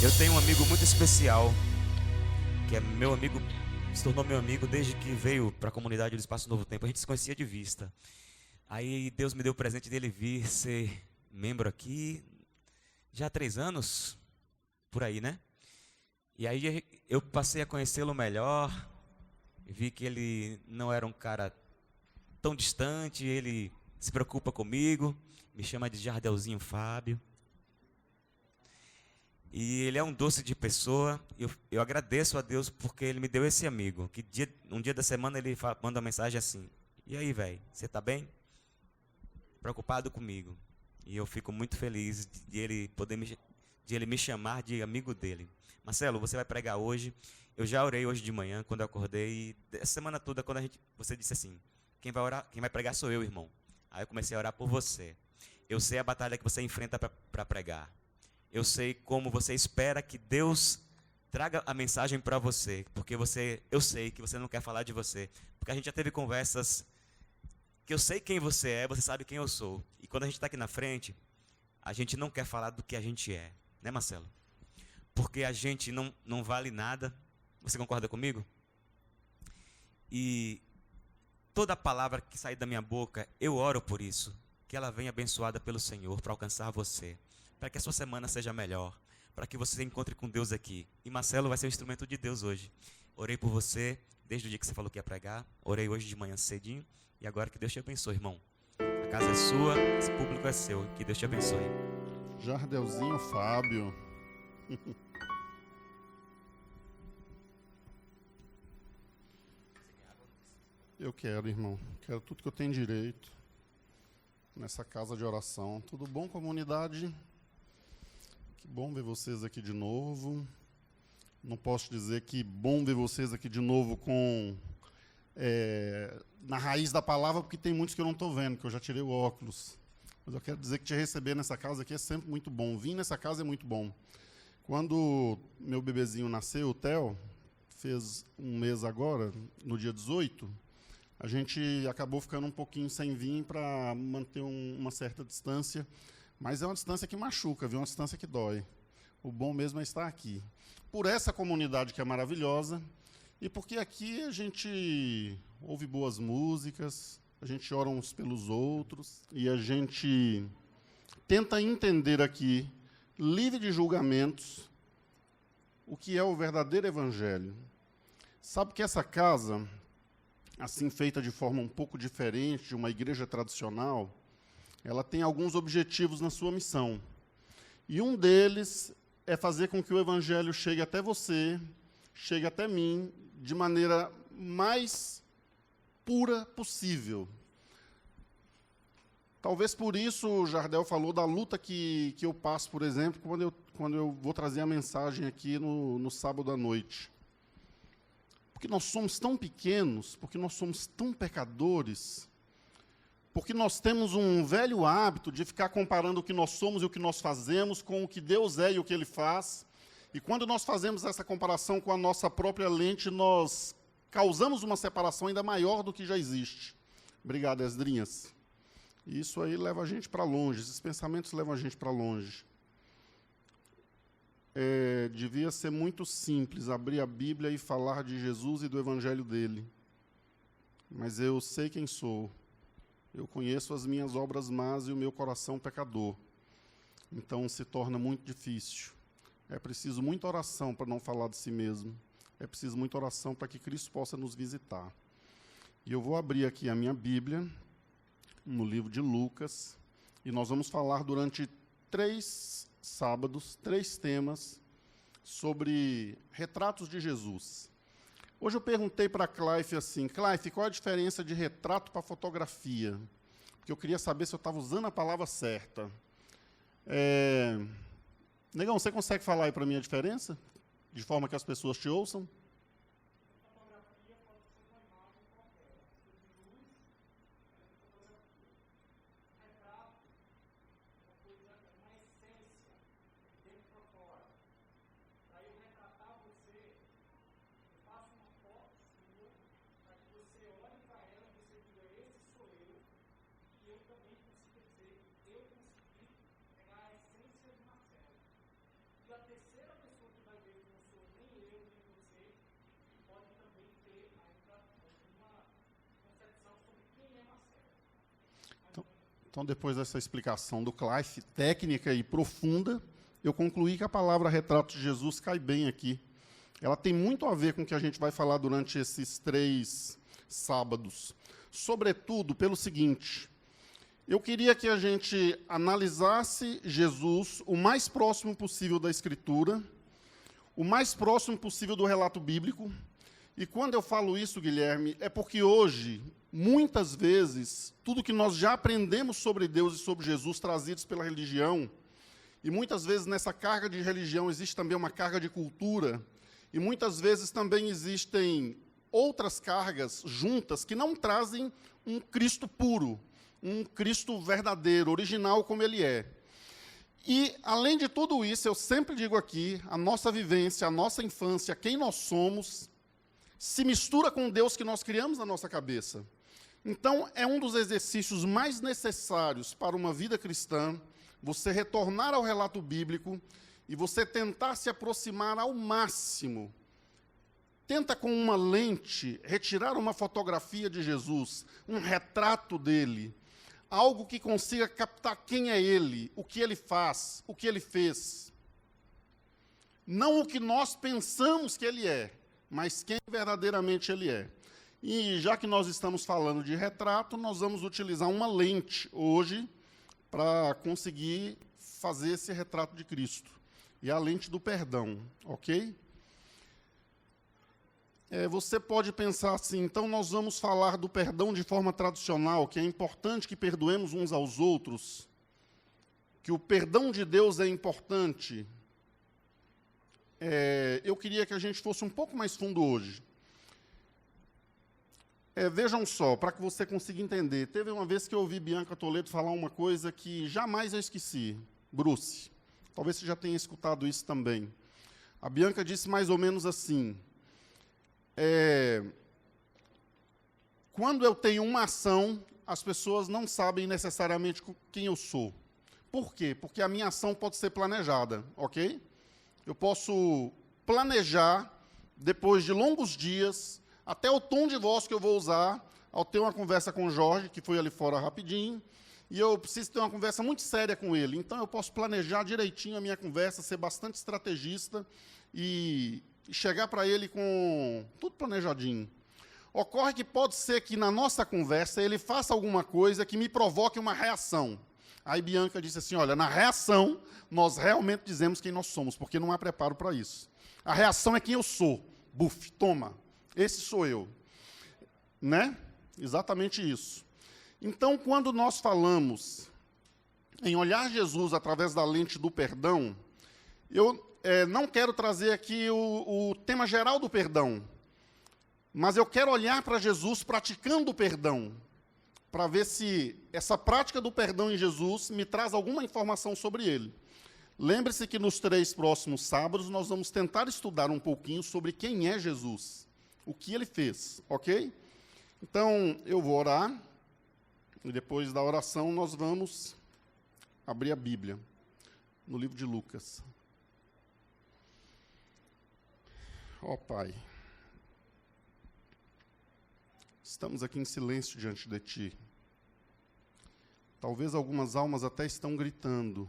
Eu tenho um amigo muito especial, que é meu amigo, se tornou meu amigo desde que veio para a comunidade do Espaço Novo Tempo. A gente se conhecia de vista. Aí Deus me deu o presente dele vir ser membro aqui já há 3 anos, por aí, né? E aí eu passei a conhecê-lo melhor, vi que ele não era um cara tão distante, ele se preocupa comigo, me chama de Jardelzinho Fábio. E ele é um doce de pessoa. Eu agradeço a Deus porque ele me deu esse amigo. Que um dia da semana ele manda uma mensagem assim: e aí, velho, você tá bem? Preocupado comigo. E eu fico muito feliz de ele me chamar de amigo dele. Marcelo, você vai pregar hoje. Eu já orei hoje de manhã quando eu acordei. E essa semana toda você disse assim: quem vai pregar sou eu, irmão. Aí eu comecei a orar por você. Eu sei a batalha que você enfrenta para pregar. Eu sei como você espera que Deus traga a mensagem para você, porque eu sei que você não quer falar de você, porque a gente já teve conversas que eu sei quem você é, você sabe quem eu sou, e quando a gente está aqui na frente, a gente não quer falar do que a gente é, né, Marcelo? Porque a gente não vale nada. Você concorda comigo? E toda palavra que sair da minha boca, eu oro por isso, que ela venha abençoada pelo Senhor para alcançar você. para que a sua semana seja melhor, para que você se encontre com Deus aqui. E Marcelo vai ser um instrumento de Deus hoje. Orei por você desde o dia que você falou que ia pregar, orei hoje de manhã cedinho, e agora que Deus te abençoe, irmão. A casa é sua, esse público é seu, que Deus te abençoe. Jardelzinho Fábio. Eu quero, irmão. Quero tudo que eu tenho direito nessa casa de oração. Tudo bom, comunidade? Que bom ver vocês aqui de novo. Não posso dizer que bom ver vocês aqui de novo na raiz da palavra, porque tem muitos que eu não estou vendo, que eu já tirei o óculos. Mas eu quero dizer que te receber nessa casa aqui é sempre muito bom. Vir nessa casa é muito bom. Quando meu bebezinho nasceu, o Theo, fez um mês agora, no dia 18, a gente acabou ficando um pouquinho sem vir para manter uma certa distância. Mas é uma distância que machuca, viu? Uma distância que dói. O bom mesmo é estar aqui. Por essa comunidade que é maravilhosa, e porque aqui a gente ouve boas músicas, a gente ora uns pelos outros, e a gente tenta entender aqui, livre de julgamentos, o que é o verdadeiro evangelho. Sabe que essa casa, assim feita de forma um pouco diferente de uma igreja tradicional, ela tem alguns objetivos na sua missão. E um deles é fazer com que o evangelho chegue até você, chegue até mim, de maneira mais pura possível. Talvez por isso o Jardel falou da luta que eu passo, por exemplo, quando eu vou trazer a mensagem aqui no sábado à noite. Porque nós somos tão pequenos, porque nós somos tão pecadores, porque nós temos um velho hábito de ficar comparando o que nós somos e o que nós fazemos com o que Deus é e o que Ele faz. E quando nós fazemos essa comparação com a nossa própria lente, nós causamos uma separação ainda maior do que já existe. Obrigado, Esdrinhas. Isso aí leva a gente para longe, esses pensamentos levam a gente para longe. Devia ser muito simples abrir a Bíblia e falar de Jesus e do Evangelho dele. Mas eu sei quem sou. Eu conheço as minhas obras más e o meu coração pecador. Então se torna muito difícil. É preciso muita oração para não falar de si mesmo. É preciso muita oração para que Cristo possa nos visitar. E eu vou abrir aqui a minha Bíblia, no livro de Lucas, e nós vamos falar durante 3 sábados, 3 temas, sobre retratos de Jesus. Hoje eu perguntei para a Clive assim, Clive, qual é a diferença de retrato para fotografia? Porque eu queria saber se eu estava usando a palavra certa. Negão, você consegue falar aí para mim a diferença? De forma que as pessoas te ouçam? Então, depois dessa explicação do Clive, técnica e profunda, eu concluí que a palavra retrato de Jesus cai bem aqui. Ela tem muito a ver com o que a gente vai falar durante esses 3 sábados. Sobretudo pelo seguinte, eu queria que a gente analisasse Jesus o mais próximo possível da Escritura, o mais próximo possível do relato bíblico. E quando eu falo isso, Guilherme, é porque hoje, muitas vezes, tudo que nós já aprendemos sobre Deus e sobre Jesus, trazidos pela religião, e muitas vezes nessa carga de religião existe também uma carga de cultura, e muitas vezes também existem outras cargas juntas que não trazem um Cristo puro, um Cristo verdadeiro, original como ele é. E, além de tudo isso, eu sempre digo aqui, a nossa vivência, a nossa infância, quem nós somos, se mistura com o Deus que nós criamos na nossa cabeça. Então, é um dos exercícios mais necessários para uma vida cristã, você retornar ao relato bíblico e você tentar se aproximar ao máximo. Tenta com uma lente retirar uma fotografia de Jesus, um retrato dele, algo que consiga captar quem é ele, o que ele faz, o que ele fez. Não o que nós pensamos que ele é, mas quem verdadeiramente ele é. E já que nós estamos falando de retrato, nós vamos utilizar uma lente hoje para conseguir fazer esse retrato de Cristo. E a lente do perdão, ok? Você pode pensar assim, então nós vamos falar do perdão de forma tradicional, que é importante que perdoemos uns aos outros, que o perdão de Deus é importante. Eu queria que a gente fosse um pouco mais fundo hoje. Vejam só, para que você consiga entender. Teve uma vez que eu ouvi Bianca Toledo falar uma coisa que jamais eu esqueci. Bruce, talvez você já tenha escutado isso também. A Bianca disse mais ou menos assim, quando eu tenho uma ação, as pessoas não sabem necessariamente quem eu sou. Por quê? Porque a minha ação pode ser planejada, ok? Eu posso planejar, depois de longos dias, até o tom de voz que eu vou usar, ao ter uma conversa com o Jorge, que foi ali fora rapidinho, e eu preciso ter uma conversa muito séria com ele. Então, eu posso planejar direitinho a minha conversa, ser bastante estrategista e chegar para ele com tudo planejadinho. Ocorre que pode ser que, na nossa conversa, ele faça alguma coisa que me provoque uma reação. Aí Bianca disse assim, olha, na reação, nós realmente dizemos quem nós somos, porque não há preparo para isso. A reação é quem eu sou. Buf, toma. Esse sou eu. Né? Exatamente isso. Então, quando nós falamos em olhar Jesus através da lente do perdão, eu não quero trazer aqui o tema geral do perdão, mas eu quero olhar para Jesus praticando o perdão, para ver se essa prática do perdão em Jesus me traz alguma informação sobre ele. Lembre-se que nos 3 próximos sábados nós vamos tentar estudar um pouquinho sobre quem é Jesus, o que ele fez, ok? Então, eu vou orar, e depois da oração nós vamos abrir a Bíblia, no livro de Lucas. Ó Pai, estamos aqui em silêncio diante de Ti. Talvez algumas almas até estão gritando.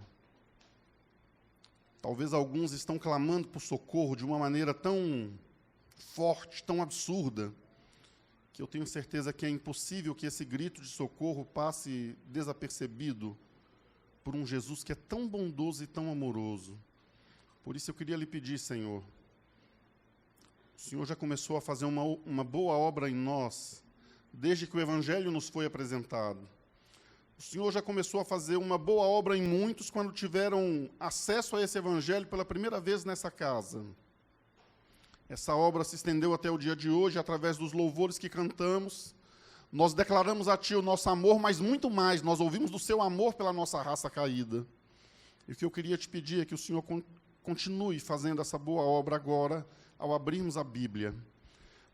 Talvez alguns estão clamando por socorro de uma maneira tão forte, tão absurda, que eu tenho certeza que é impossível que esse grito de socorro passe desapercebido por um Jesus que é tão bondoso e tão amoroso. Por isso eu queria lhe pedir, Senhor, o Senhor já começou a fazer uma boa obra em nós, desde que o Evangelho nos foi apresentado. O Senhor já começou a fazer uma boa obra em muitos quando tiveram acesso a esse Evangelho pela primeira vez nessa casa. Essa obra se estendeu até o dia de hoje, através dos louvores que cantamos. Nós declaramos a Ti o nosso amor, mas muito mais, nós ouvimos do Seu amor pela nossa raça caída. E o que eu queria te pedir é que o Senhor continue fazendo essa boa obra agora, ao abrirmos a Bíblia.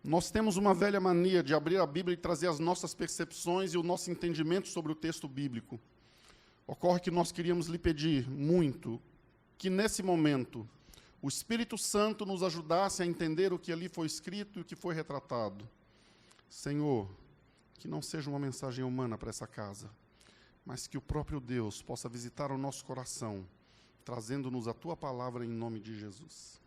Nós temos uma velha mania de abrir a Bíblia e trazer as nossas percepções e o nosso entendimento sobre o texto bíblico. Ocorre que nós queríamos lhe pedir muito que, nesse momento, o Espírito Santo nos ajudasse a entender o que ali foi escrito e o que foi retratado. Senhor, que não seja uma mensagem humana para essa casa, mas que o próprio Deus possa visitar o nosso coração, trazendo-nos a Tua palavra em nome de Jesus.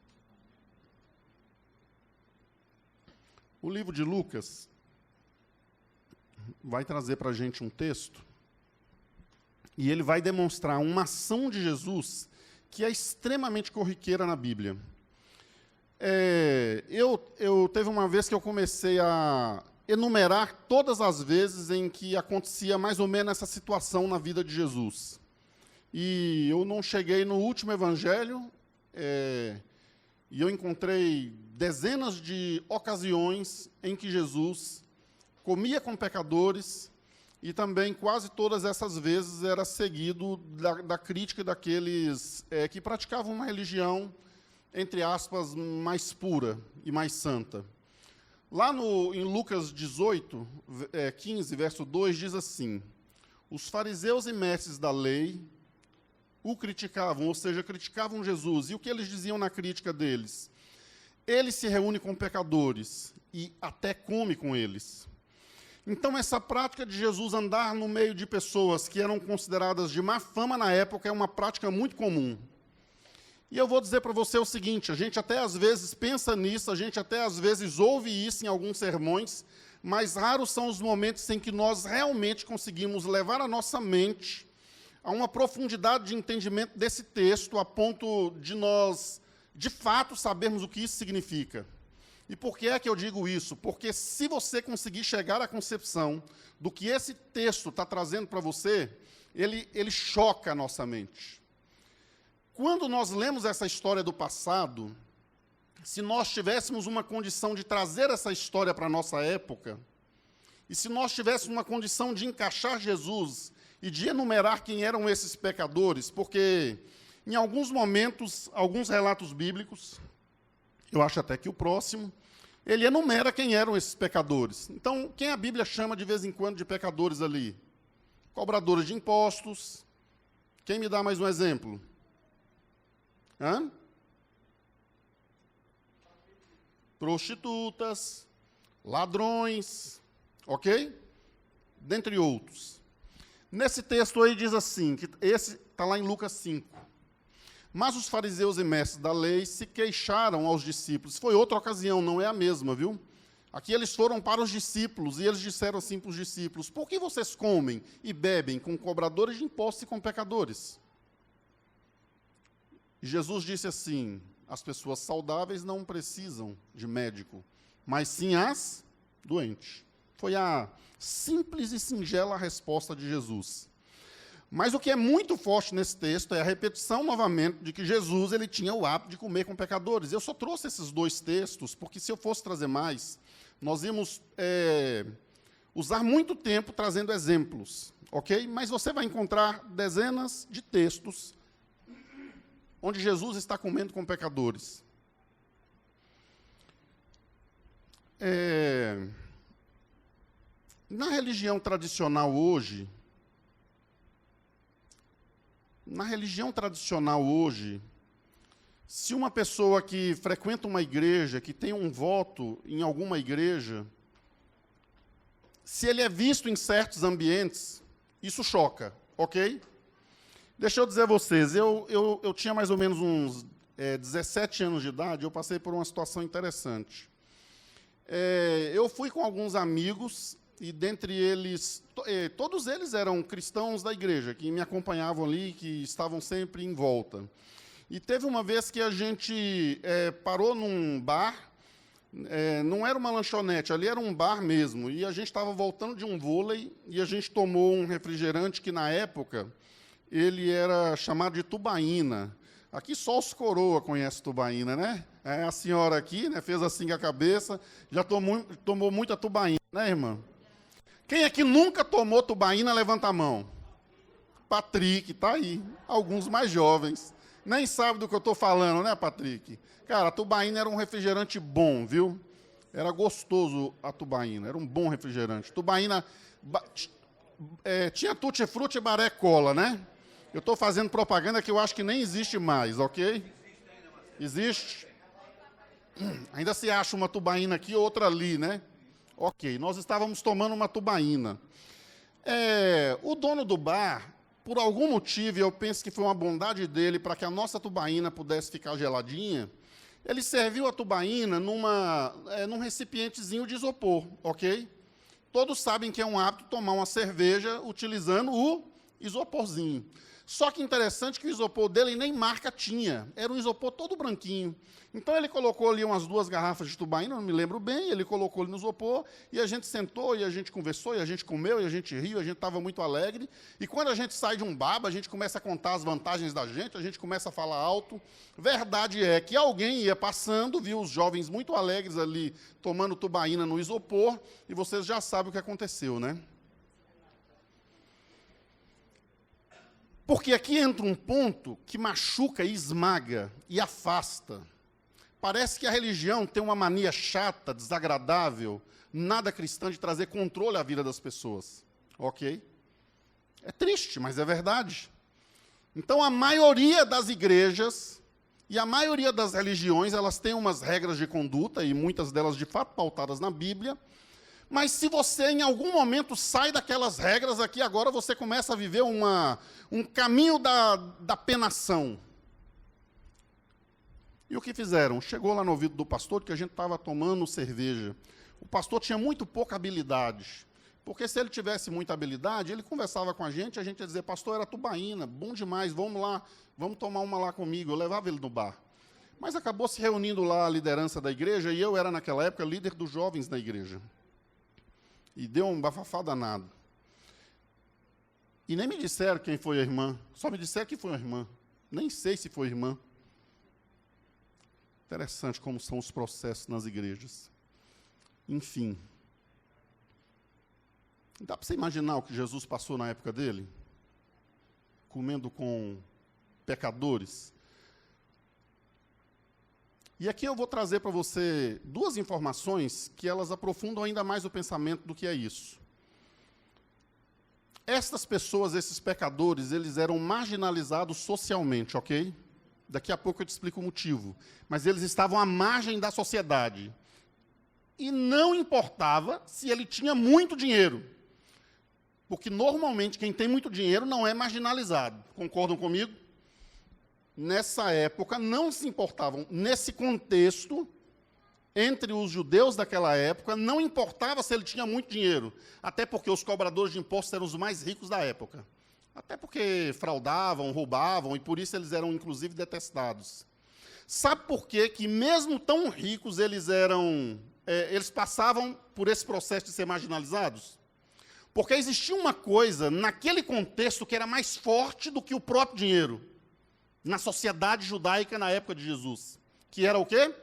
O livro de Lucas vai trazer para a gente um texto e ele vai demonstrar uma ação de Jesus que é extremamente corriqueira na Bíblia. Teve uma vez que eu comecei a enumerar todas as vezes em que acontecia mais ou menos essa situação na vida de Jesus. E eu não cheguei no último evangelho, e eu encontrei dezenas de ocasiões em que Jesus comia com pecadores, e também quase todas essas vezes era seguido da crítica daqueles que praticavam uma religião, entre aspas, mais pura e mais santa. Lá em Lucas 18, 15, verso 2, diz assim: os fariseus e mestres da lei o criticavam, ou seja, criticavam Jesus. E o que eles diziam na crítica deles? Ele se reúne com pecadores e até come com eles. Então, essa prática de Jesus andar no meio de pessoas que eram consideradas de má fama na época é uma prática muito comum. E eu vou dizer para você o seguinte, a gente até às vezes pensa nisso, a gente até às vezes ouve isso em alguns sermões, mas raros são os momentos em que nós realmente conseguimos levar a nossa mente a uma profundidade de entendimento desse texto, a ponto de nós, de fato, sabermos o que isso significa. E por que é que eu digo isso? Porque se você conseguir chegar à concepção do que esse texto está trazendo para você, ele choca a nossa mente. Quando nós lemos essa história do passado, se nós tivéssemos uma condição de trazer essa história para a nossa época, e se nós tivéssemos uma condição de encaixar Jesus e de enumerar quem eram esses pecadores, porque em alguns momentos, alguns relatos bíblicos, eu acho até que o próximo, ele enumera quem eram esses pecadores. Então, quem a Bíblia chama de vez em quando de pecadores ali? Cobradores de impostos. Quem me dá mais um exemplo? Hã? Prostitutas, ladrões, ok? Dentre outros. Nesse texto aí diz assim, que esse está lá em Lucas 5. Mas os fariseus e mestres da lei se queixaram aos discípulos. Foi outra ocasião, não é a mesma, viu? Aqui eles foram para os discípulos e eles disseram assim para os discípulos: por que vocês comem e bebem com cobradores de impostos e com pecadores? E Jesus disse assim: as pessoas saudáveis não precisam de médico, mas sim as doentes. Foi a simples e singela resposta de Jesus. Mas o que é muito forte nesse texto é a repetição, novamente, de que Jesus ele tinha o hábito de comer com pecadores. Eu só trouxe esses dois textos, porque se eu fosse trazer mais, nós íamos usar muito tempo trazendo exemplos, ok? Mas você vai encontrar dezenas de textos onde Jesus está comendo com pecadores. Na religião tradicional hoje, se uma pessoa que frequenta uma igreja, que tem um voto em alguma igreja, se ele é visto em certos ambientes, isso choca, ok? Deixa eu dizer a vocês, eu tinha mais ou menos uns 17 anos de idade, eu passei por uma situação interessante. Eu fui com alguns amigos, e dentre eles, todos eles eram cristãos da igreja, que me acompanhavam ali, que estavam sempre em volta. E teve uma vez que a gente parou num bar, não era uma lanchonete, ali era um bar mesmo, e a gente estava voltando de um vôlei, e a gente tomou um refrigerante que, na época, ele era chamado de tubaína. Aqui só os coroa conhecem tubaína, né? A senhora aqui, né, fez assim com a cabeça, já tomou muita tubaína, né, irmã? Quem aqui nunca tomou tubaína, levanta a mão. Patrick, está aí. Alguns mais jovens. Nem sabe do que eu estou falando, né, Patrick? Cara, a tubaína era um refrigerante bom, viu? Era gostoso a tubaína, era um bom refrigerante. Tubaína tinha tutti-frutti e baré cola, né? Eu estou fazendo propaganda que eu acho que nem existe mais, ok? Existe? Ainda se acha uma tubaína aqui, outra ali, né? Ok, nós estávamos tomando uma tubaína. O dono do bar, por algum motivo, eu penso que foi uma bondade dele para que a nossa tubaína pudesse ficar geladinha, ele serviu a tubaína num recipientezinho de isopor, ok? Todos sabem que é um hábito tomar uma cerveja utilizando o isoporzinho. Só que interessante que o isopor dele nem marca tinha, era um isopor todo branquinho. Então ele colocou ali umas 2 garrafas de tubaína, não me lembro bem, ele colocou ali no isopor, e a gente sentou, e a gente conversou, e a gente comeu, e a gente riu, a gente estava muito alegre. E quando a gente sai de um baba, a gente começa a contar as vantagens da gente, a gente começa a falar alto. Verdade é que alguém ia passando, viu os jovens muito alegres ali, tomando tubaína no isopor, e vocês já sabem o que aconteceu, né? Porque aqui entra um ponto que machuca e esmaga e afasta. Parece que a religião tem uma mania chata, desagradável, nada cristã de trazer controle à vida das pessoas. Ok? É triste, mas é verdade. Então, a maioria das igrejas e a maioria das religiões, elas têm umas regras de conduta, e muitas delas, de fato, pautadas na Bíblia, Mas se você em algum momento sai daquelas regras aqui, agora você começa a viver um caminho da penação. E o que fizeram? Chegou lá no ouvido do pastor que a gente estava tomando cerveja. O pastor tinha muito pouca habilidade. Porque se ele tivesse muita habilidade, ele conversava com a gente ia dizer, pastor, era tubaína, bom demais, vamos lá, vamos tomar uma lá comigo. Eu levava ele no bar. Mas acabou se reunindo lá a liderança da igreja, e eu era, naquela época, líder dos jovens da igreja. E deu um bafafá danado. E nem me disseram quem foi a irmã, só me disseram que foi a irmã. Nem sei se foi a irmã. Interessante como são os processos nas igrejas. Enfim. Dá para você imaginar o que Jesus passou na época dele? Comendo com pecadores. E aqui eu vou trazer para você duas informações que elas aprofundam ainda mais o pensamento do que é isso. Estas pessoas, esses pecadores, eles eram marginalizados socialmente, ok? Daqui a pouco eu te explico o motivo. Mas eles estavam à margem da sociedade. E não importava se ele tinha muito dinheiro. Porque, normalmente, quem tem muito dinheiro não é marginalizado. Concordam comigo? Nessa época, não se importavam. Nesse contexto, entre os judeus daquela época, não importava se ele tinha muito dinheiro. Até porque os cobradores de impostos eram os mais ricos da época. Até porque fraudavam, roubavam, e por isso eles eram, inclusive, detestados. Sabe por quê que, mesmo tão ricos, eles passavam por esse processo de ser marginalizados? Porque existia uma coisa, naquele contexto, que era mais forte do que o próprio dinheiro, na sociedade judaica na época de Jesus. Que era o quê?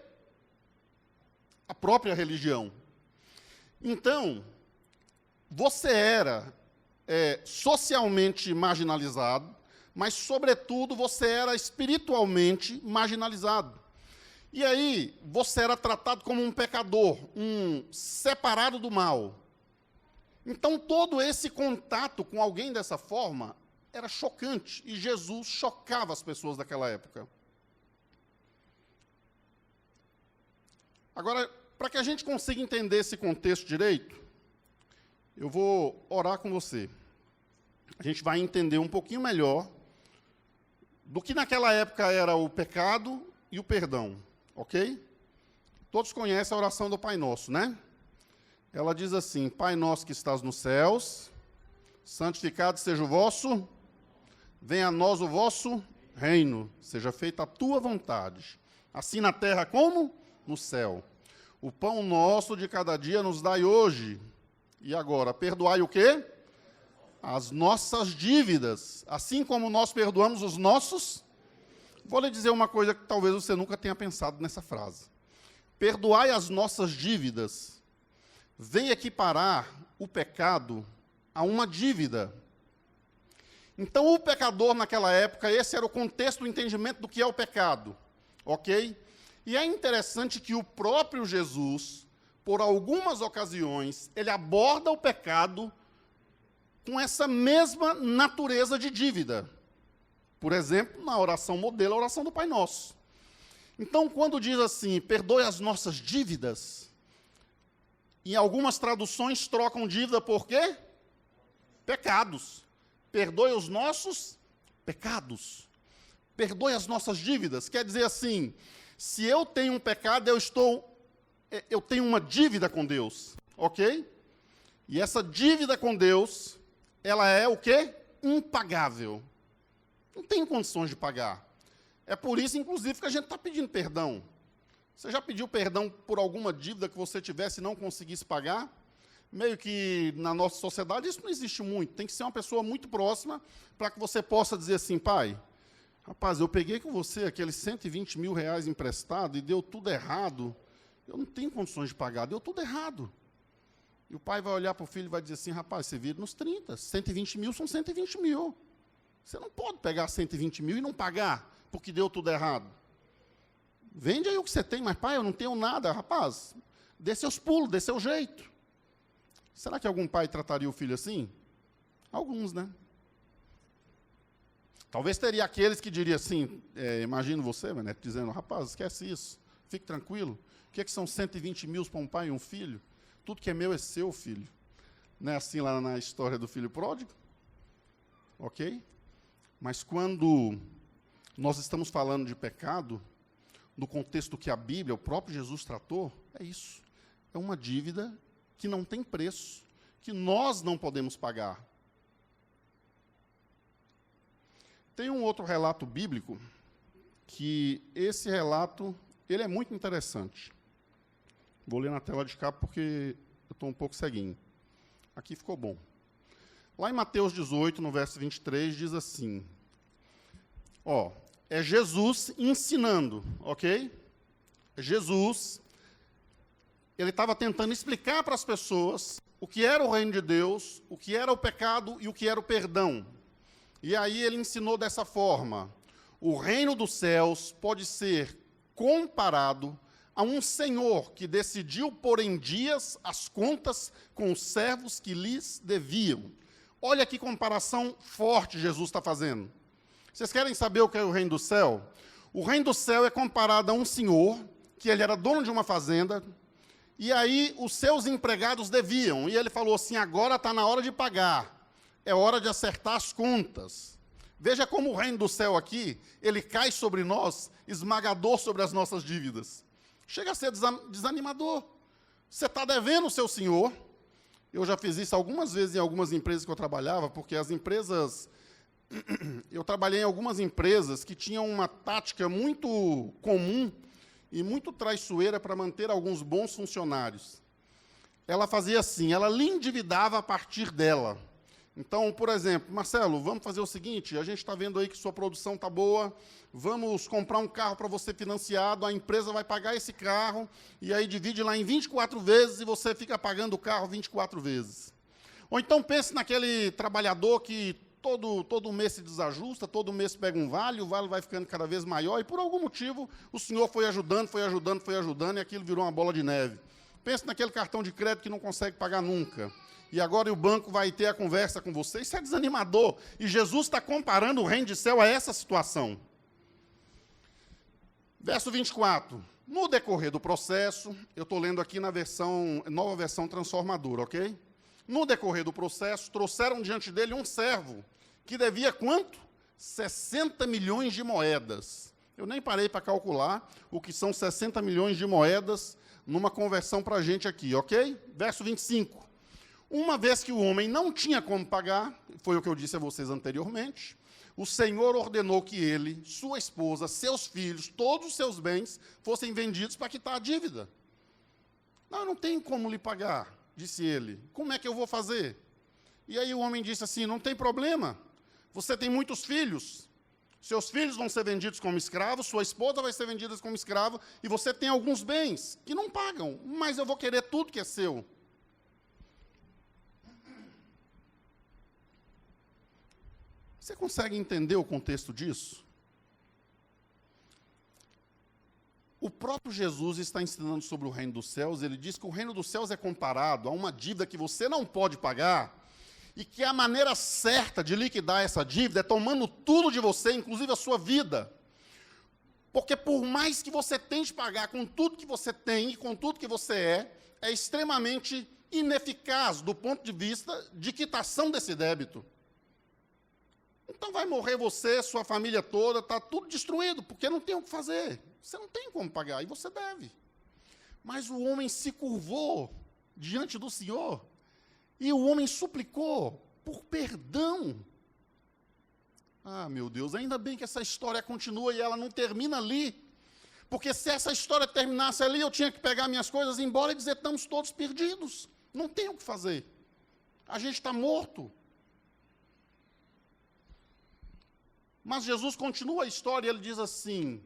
A própria religião. Então, você era socialmente marginalizado, mas, sobretudo, você era espiritualmente marginalizado. E aí, você era tratado como um pecador, um separado do mal. Então, todo esse contato com alguém dessa forma era chocante, e Jesus chocava as pessoas daquela época. Agora, para que a gente consiga entender esse contexto direito, eu vou orar com você. A gente vai entender um pouquinho melhor do que naquela época era o pecado e o perdão, ok? Todos conhecem a oração do Pai Nosso, né? Ela diz assim, Pai nosso que estás nos céus, santificado seja o vosso, venha a nós o vosso reino, seja feita a tua vontade, assim na terra como no céu. O pão nosso de cada dia nos dai hoje. E agora, perdoai o quê? As nossas dívidas, assim como nós perdoamos os nossos. Vou lhe dizer uma coisa que talvez você nunca tenha pensado nessa frase. Perdoai as nossas dívidas vem equiparar o pecado a uma dívida. Então, o pecador naquela época, esse era o contexto do entendimento do que é o pecado, ok? E é interessante que o próprio Jesus, por algumas ocasiões, ele aborda o pecado com essa mesma natureza de dívida. Por exemplo, na oração modelo, a oração do Pai Nosso. Então, quando diz assim, perdoe as nossas dívidas, em algumas traduções trocam dívida por quê? Pecados. Perdoe os nossos pecados. Perdoe as nossas dívidas. Quer dizer assim, se eu tenho um pecado, eu tenho uma dívida com Deus, ok? E essa dívida com Deus, ela é o quê? Impagável. Não tem condições de pagar. É por isso, inclusive, que a gente está pedindo perdão. Você já pediu perdão por alguma dívida que você tivesse e não conseguisse pagar? Meio que na nossa sociedade isso não existe muito. Tem que ser uma pessoa muito próxima para que você possa dizer assim, pai, rapaz, eu peguei com você aqueles 120 mil reais emprestado e deu tudo errado. Eu não tenho condições de pagar, deu tudo errado. E o pai vai olhar para o filho e vai dizer assim, rapaz, você vira nos 30, 120 mil são 120 mil. Você não pode pegar 120 mil e não pagar, porque deu tudo errado. Vende aí o que você tem, mas pai, eu não tenho nada. Rapaz, dê seus pulos, dê seu jeito. Será que algum pai trataria o filho assim? Alguns, né? Talvez teria aqueles que diriam assim, imagino você, Neto, dizendo, rapaz, esquece isso, fique tranquilo. O que são 120 mil para um pai e um filho? Tudo que é meu é seu, filho. Não é assim lá na história do filho pródigo? Ok? Mas quando nós estamos falando de pecado, no contexto que a Bíblia, o próprio Jesus tratou, é isso. É uma dívida que não tem preço, que nós não podemos pagar. Tem um outro relato bíblico, que esse relato, ele é muito interessante. Vou ler na tela de cá porque eu estou um pouco ceguinho. Aqui ficou bom. Lá em Mateus 18, no verso 23, diz assim, é Jesus ensinando, ok? Jesus, ele estava tentando explicar para as pessoas o que era o reino de Deus, o que era o pecado e o que era o perdão. E aí ele ensinou dessa forma: o reino dos céus pode ser comparado a um senhor que decidiu pôr em dias as contas com os servos que lhes deviam. Olha que comparação forte Jesus está fazendo. Vocês querem saber o que é o reino do céu? O reino do céu é comparado a um senhor, que ele era dono de uma fazenda, e aí os seus empregados deviam. E ele falou assim, agora está na hora de pagar, é hora de acertar as contas. Veja como o reino do céu aqui, ele cai sobre nós, esmagador sobre as nossas dívidas. Chega a ser desanimador. Você está devendo o seu senhor. Eu já fiz isso algumas vezes em algumas empresas que eu trabalhava, porque as empresas... Eu trabalhei em algumas empresas que tinham uma tática muito comum e muito traiçoeira para manter alguns bons funcionários. Ela fazia assim, ela lhe endividava a partir dela. Então, por exemplo, Marcelo, vamos fazer o seguinte, a gente está vendo aí que sua produção está boa, vamos comprar um carro para você financiado, a empresa vai pagar esse carro, e aí divide lá em 24 vezes e você fica pagando o carro 24 vezes. Ou então pense naquele trabalhador que todo mês se desajusta, todo mês pega um vale, o vale vai ficando cada vez maior, e por algum motivo o senhor foi ajudando, e aquilo virou uma bola de neve. Pense naquele cartão de crédito que não consegue pagar nunca. E agora o banco vai ter a conversa com você. Isso é desanimador. E Jesus está comparando o reino de céu a essa situação. Verso 24. No decorrer do processo, eu estou lendo aqui na nova versão transformadora, ok? No decorrer do processo, trouxeram diante dele um servo, que devia quanto? 60 milhões de moedas. Eu nem parei para calcular o que são 60 milhões de moedas numa conversão para a gente aqui, ok? Verso 25. Uma vez que o homem não tinha como pagar, foi o que eu disse a vocês anteriormente, o Senhor ordenou que ele, sua esposa, seus filhos, todos os seus bens fossem vendidos para quitar a dívida. Não, eu não tenho como lhe pagar, disse ele. Como é que eu vou fazer? E aí o homem disse assim, não tem problema, você tem muitos filhos, seus filhos vão ser vendidos como escravos, sua esposa vai ser vendida como escravo, e você tem alguns bens que não pagam, mas eu vou querer tudo que é seu. Você consegue entender o contexto disso? O próprio Jesus está ensinando sobre o reino dos céus, ele diz que o reino dos céus é comparado a uma dívida que você não pode pagar, e que a maneira certa de liquidar essa dívida é tomando tudo de você, inclusive a sua vida. Porque por mais que você tente pagar com tudo que você tem e com tudo que você é extremamente ineficaz do ponto de vista de quitação desse débito. Então vai morrer você, sua família toda, está tudo destruído, porque não tem o que fazer. Você não tem como pagar, e você deve. Mas o homem se curvou diante do Senhor, e o homem suplicou por perdão. Ah, meu Deus, ainda bem que essa história continua e ela não termina ali. Porque se essa história terminasse ali, eu tinha que pegar minhas coisas e ir embora e dizer, estamos todos perdidos. Não tem o que fazer. A gente está morto. Mas Jesus continua a história, ele diz assim,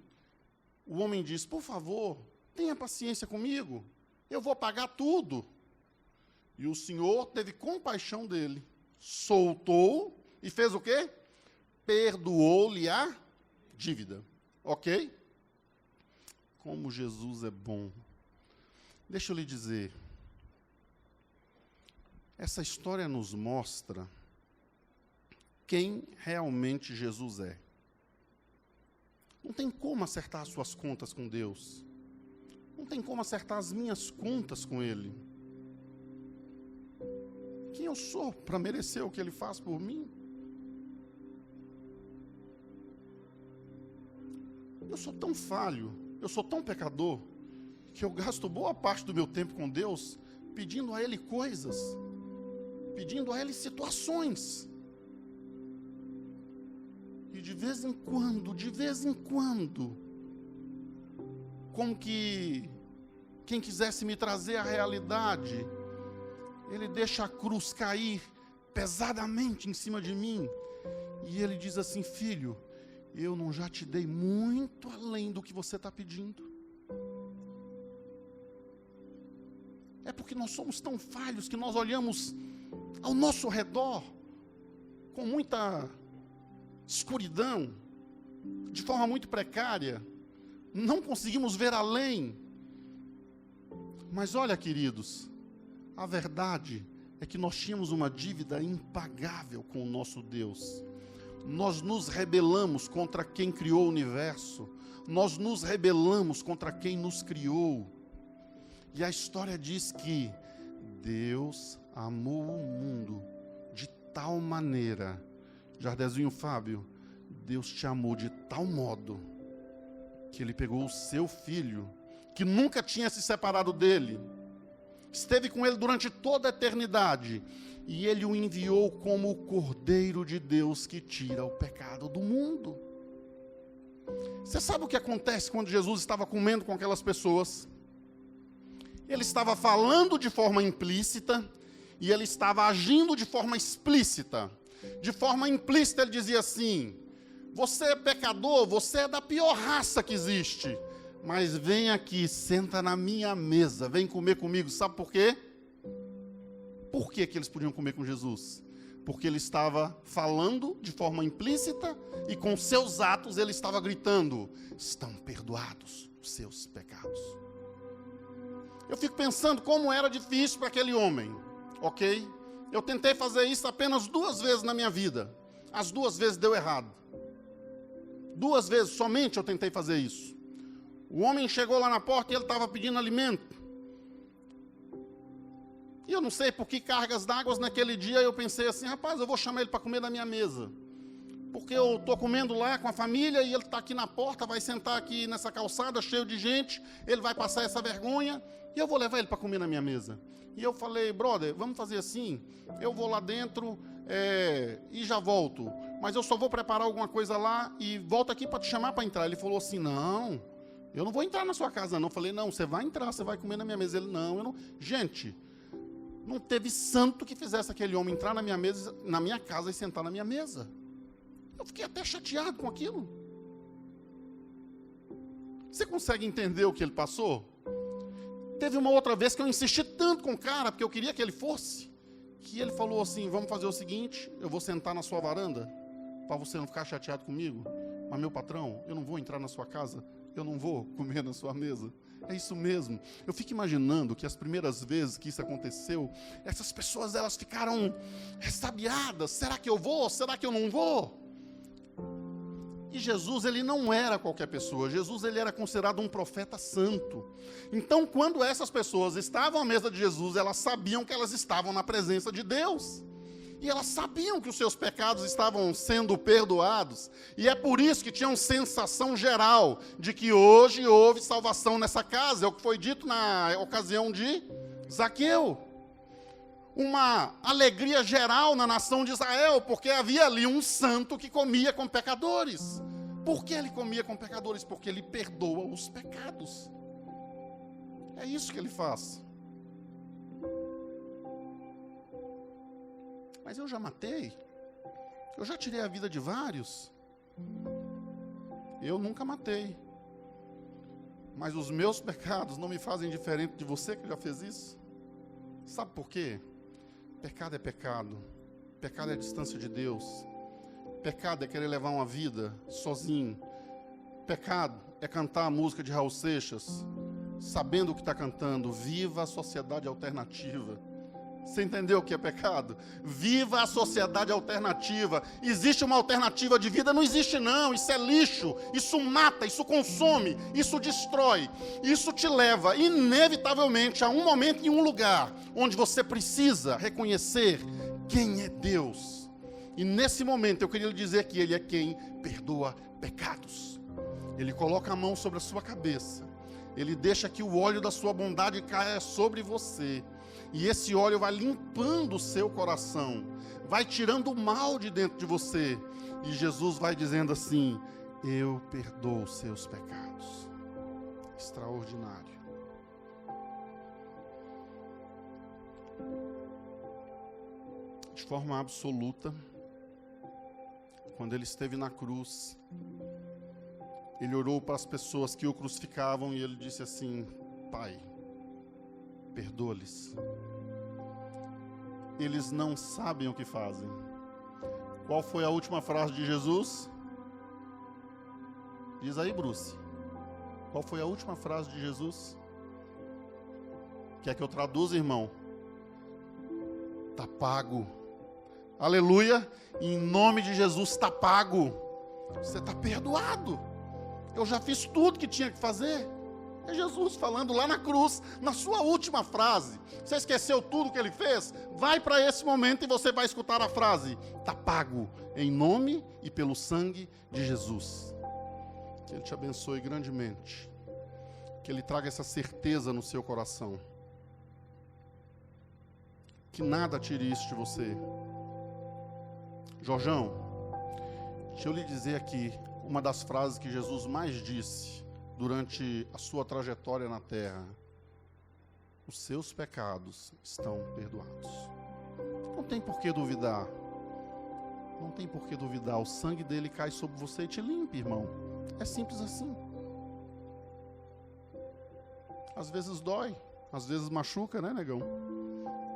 o homem diz, por favor, tenha paciência comigo, eu vou pagar tudo. E o Senhor teve compaixão dele, soltou e fez o quê? Perdoou-lhe a dívida, ok? Como Jesus é bom. Deixa eu lhe dizer, essa história nos mostra quem realmente Jesus é. Não tem como acertar as suas contas com Deus. Não tem como acertar as minhas contas com Ele. Quem eu sou para merecer o que Ele faz por mim? Eu sou tão falho, eu sou tão pecador, que eu gasto boa parte do meu tempo com Deus pedindo a Ele coisas, pedindo a Ele situações. E de vez em quando, como que quem quisesse me trazer a realidade, Ele deixa a cruz cair pesadamente em cima de mim, e Ele diz assim: filho, eu não já te dei muito além do que você está pedindo? É porque nós somos tão falhos que nós olhamos ao nosso redor com muita escuridão, de forma muito precária, não conseguimos ver além. Mas olha, queridos, a verdade é que nós tínhamos uma dívida impagável com o nosso Deus. Nós nos rebelamos contra quem criou o universo, nós nos rebelamos contra quem nos criou. E a história diz que Deus amou o mundo de tal maneira. Jardezinho Fábio, Deus te amou de tal modo que Ele pegou o seu filho, que nunca tinha se separado dele, esteve com ele durante toda a eternidade, e Ele o enviou como o Cordeiro de Deus que tira o pecado do mundo. Você sabe o que acontece quando Jesus estava comendo com aquelas pessoas? Ele estava falando de forma implícita e Ele estava agindo de forma explícita. De forma implícita Ele dizia assim: você é pecador, você é da pior raça que existe, mas vem aqui, senta na minha mesa, vem comer comigo. Sabe por quê? Por que eles podiam comer com Jesus? Porque Ele estava falando de forma implícita e com seus atos Ele estava gritando: estão perdoados os seus pecados. Eu fico pensando como era difícil para aquele homem, ok? Eu tentei fazer isso apenas 2 vezes na minha vida. As 2 vezes deu errado. 2 vezes somente eu tentei fazer isso. O homem chegou lá na porta e ele estava pedindo alimento. E eu não sei por que cargas d'água naquele dia eu pensei assim: rapaz, eu vou chamar ele para comer na minha mesa. Porque eu estou comendo lá com a família e ele está aqui na porta, vai sentar aqui nessa calçada cheio de gente, ele vai passar essa vergonha e eu vou levar ele para comer na minha mesa. E eu falei: brother, vamos fazer assim, eu vou lá dentro e já volto, mas eu só vou preparar alguma coisa lá e volto aqui para te chamar para entrar. Ele falou assim: não, eu não vou entrar na sua casa não. Eu falei: não, você vai entrar, você vai comer na minha mesa. Ele: não, eu não. Gente, não teve santo que fizesse aquele homem entrar na minha mesa, na minha casa e sentar na minha mesa. Eu fiquei até chateado com aquilo. Você consegue entender o que ele passou? Teve uma outra vez que eu insisti tanto com o cara, porque eu queria que ele fosse, que ele falou assim: vamos fazer o seguinte, eu vou sentar na sua varanda, para você não ficar chateado comigo. Mas meu patrão, eu não vou entrar na sua casa, eu não vou comer na sua mesa. É isso mesmo. Eu fico imaginando que as primeiras vezes que isso aconteceu, essas pessoas elas ficaram ressabiadas. Será que eu vou? Será que eu não vou? E Jesus, ele não era qualquer pessoa. Jesus, ele era considerado um profeta santo. Então, quando essas pessoas estavam à mesa de Jesus, elas sabiam que elas estavam na presença de Deus. E elas sabiam que os seus pecados estavam sendo perdoados. E é por isso que tinham sensação geral de que hoje houve salvação nessa casa. É o que foi dito na ocasião de Zaqueu. Uma alegria geral na nação de Israel, porque havia ali um santo que comia com pecadores. Por que ele comia com pecadores? Porque ele perdoa os pecados. É isso que ele faz. Mas eu já matei. Eu já tirei a vida de vários. Eu nunca matei. Mas os meus pecados não me fazem diferente de você que já fez isso. Sabe por quê? Pecado é pecado. Pecado é distância de Deus. Pecado é querer levar uma vida sozinho. Pecado é cantar a música de Raul Seixas, sabendo o que está cantando. Viva a sociedade alternativa. Você entendeu o que é pecado? Viva a sociedade alternativa. Existe uma alternativa de vida? Não existe não, isso é lixo, isso mata, isso consome, isso destrói. Isso te leva inevitavelmente a um momento e um lugar onde você precisa reconhecer quem é Deus. E nesse momento eu queria lhe dizer que Ele é quem perdoa pecados. Ele coloca a mão sobre a sua cabeça. Ele deixa que o óleo da sua bondade caia sobre você. E esse óleo vai limpando o seu coração, vai tirando o mal de dentro de você. E Jesus vai dizendo assim: eu perdoo os seus pecados. Extraordinário. De forma absoluta, quando ele esteve na cruz, ele orou para as pessoas que o crucificavam e ele disse assim: Pai, perdoa-lhes. Eles não sabem o que fazem. Qual foi a última frase de Jesus? Diz aí, Bruce. Qual foi a última frase de Jesus? Quer que eu traduza, irmão? Está pago. Aleluia. Em nome de Jesus está pago. Você está perdoado. Eu já fiz tudo que tinha que fazer. É Jesus falando lá na cruz, na sua última frase. Você esqueceu tudo que ele fez? Vai para esse momento e você vai escutar a frase: está pago, em nome e pelo sangue de Jesus. Que Ele te abençoe grandemente. Que Ele traga essa certeza no seu coração. Que nada tire isso de você. Jorjão, deixa eu lhe dizer aqui uma das frases que Jesus mais disse durante a sua trajetória na terra: os seus pecados estão perdoados. Não tem por que duvidar. Não tem por que duvidar. O sangue dele cai sobre você e te limpa, irmão. É simples assim. Às vezes dói, às vezes machuca, né, negão?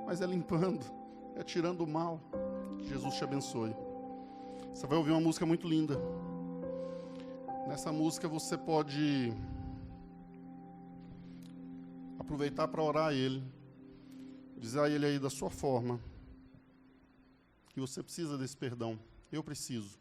Mas é limpando, é tirando o mal. Que Jesus te abençoe. Você vai ouvir uma música muito linda. Nessa música você pode aproveitar para orar a Ele, dizer a Ele aí da sua forma que você precisa desse perdão. Eu preciso.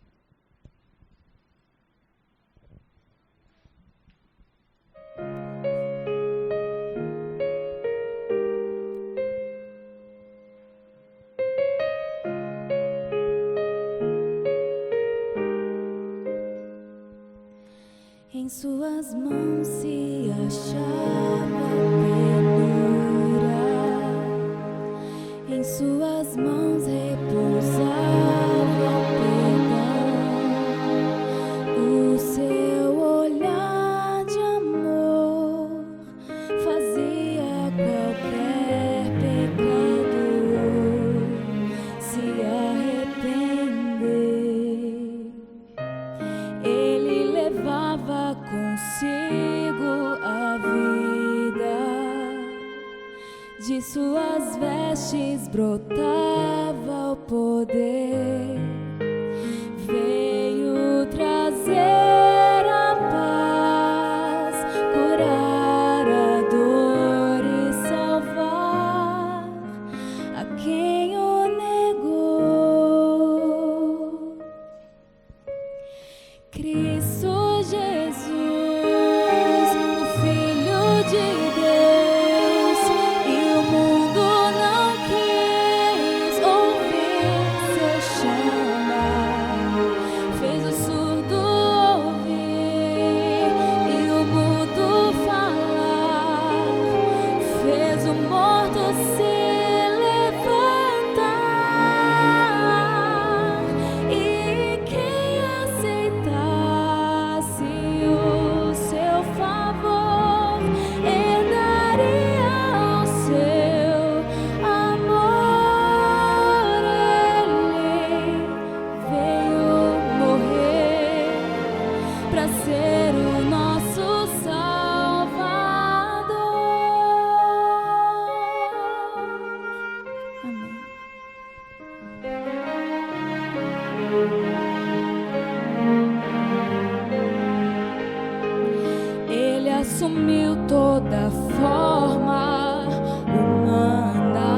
Em suas mãos se achava penura, em suas mãos repousava perdão. O seu olhar de amor fazia qualquer pecador se arrepender. Ele levava consigo a vida, de suas vestes brotava o poder, veio trazer a paz, curar a dor e salvar a quem o negou. Cristo Jesus, o Filho de Deus, e o mundo não quis ouvir seu chamar, fez o surdo ouvir e o mudo falar, fez o morto se levantar, e quem aceitasse o seu favor herdaria o seu amor. Ele veio morrer para ser o nosso Salvador. Amém. Ele assumiu toda forma humana,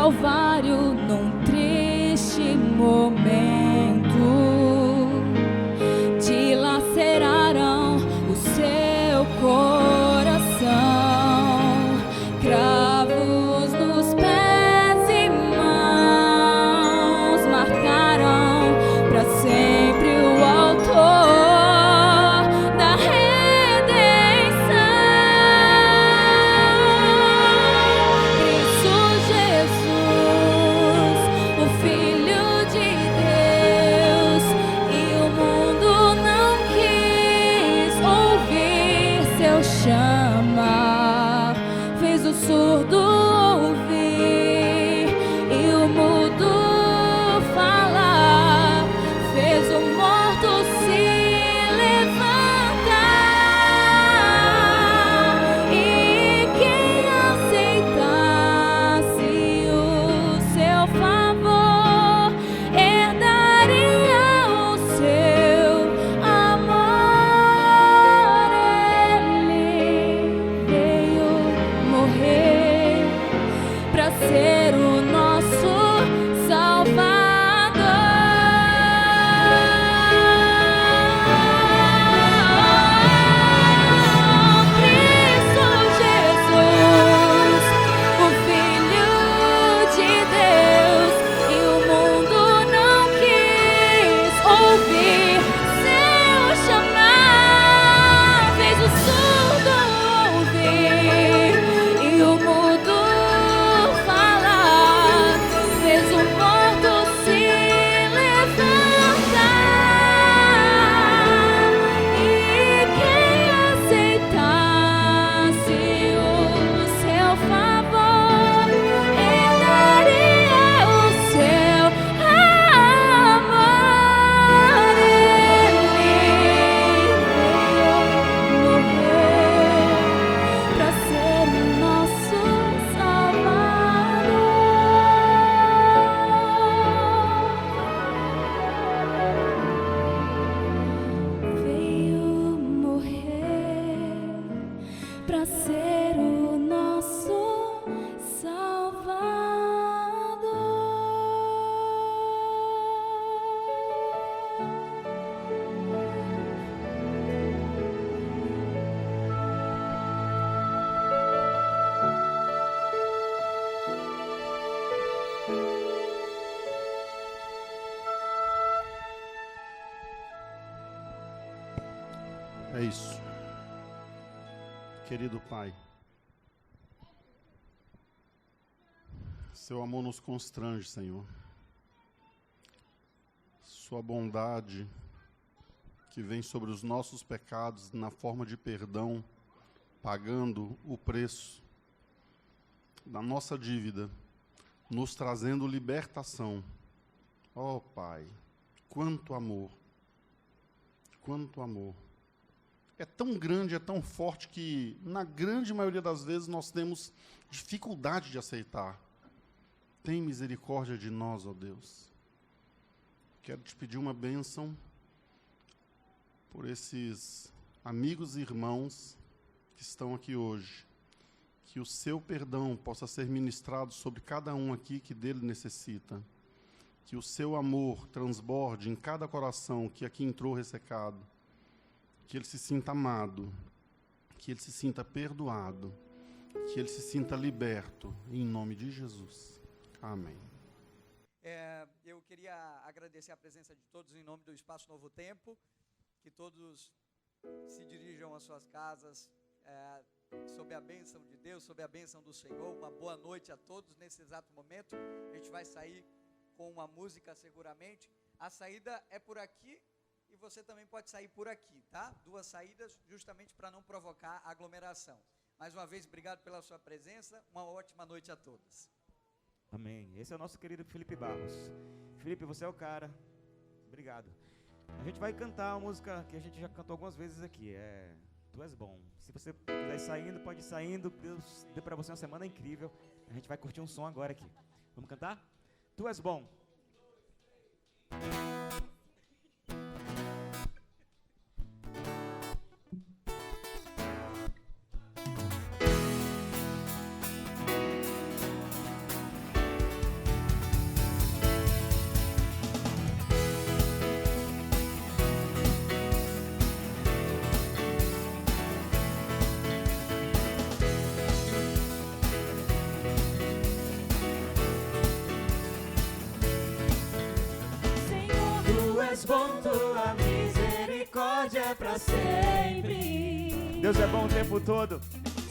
Calvário num triste momento, dilaceraram o seu coração, cravos nos pés e mãos marcaram pra sempre o autor da redenção. Cristo Jesus, o Filho de Deus, e o mundo não quis ouvir seu chamar, fez o surdo ouvir e o mudo falar, fez o morto se levantar, e quem aceitasse o seu favor herdaria o seu amor. Ele veio morrer pra ser o nosso Salvador. Cristo Jesus, o Filho de Deus, e o mundo não quis ouvir seu chamar, fez o surdo ouvir e o mudo falar, fez o morto se levantar, e quem aceitasse o seu favor herdaria o seu amor. Ele veio morrer pra ser o nosso Salvador. Veio morrer pra ser o nosso É isso. Querido Pai, seu amor nos constrange, Senhor. Sua bondade que vem sobre os nossos pecados na forma de perdão, pagando o preço da nossa dívida, nos trazendo libertação. Oh, Pai, quanto amor, quanto amor. É tão grande, é tão forte que, na grande maioria das vezes, nós temos dificuldade de aceitar. Tem misericórdia de nós, ó Deus. Quero te pedir uma bênção por esses amigos e irmãos que estão aqui hoje. Que o seu perdão possa ser ministrado sobre cada um aqui que dele necessita. Que o seu amor transborde em cada coração que aqui entrou ressecado. Que ele se sinta amado, que ele se sinta perdoado, que ele se sinta liberto, em nome de Jesus. Amém. Eu queria agradecer a presença de todos em nome do Espaço Novo Tempo, que todos se dirijam às suas casas, sob a bênção de Deus, sob a bênção do Senhor. Uma boa noite a todos nesse exato momento. A gente vai sair com uma música seguramente. A saída é por aqui. E você também pode sair por aqui, tá? 2 saídas, justamente para não provocar aglomeração. Mais uma vez, obrigado pela sua presença. Uma ótima noite a todos. Amém. Esse é o nosso querido Felipe Barros. Felipe, você é o cara. Obrigado. A gente vai cantar uma música que a gente já cantou algumas vezes aqui. Tu és bom. Se você quiser ir saindo, pode ir saindo. Deus dê para você uma semana incrível. A gente vai curtir um som agora aqui. Vamos cantar? Tu és bom. bom, tua misericórdia é pra sempre. Deus é bom o tempo todo.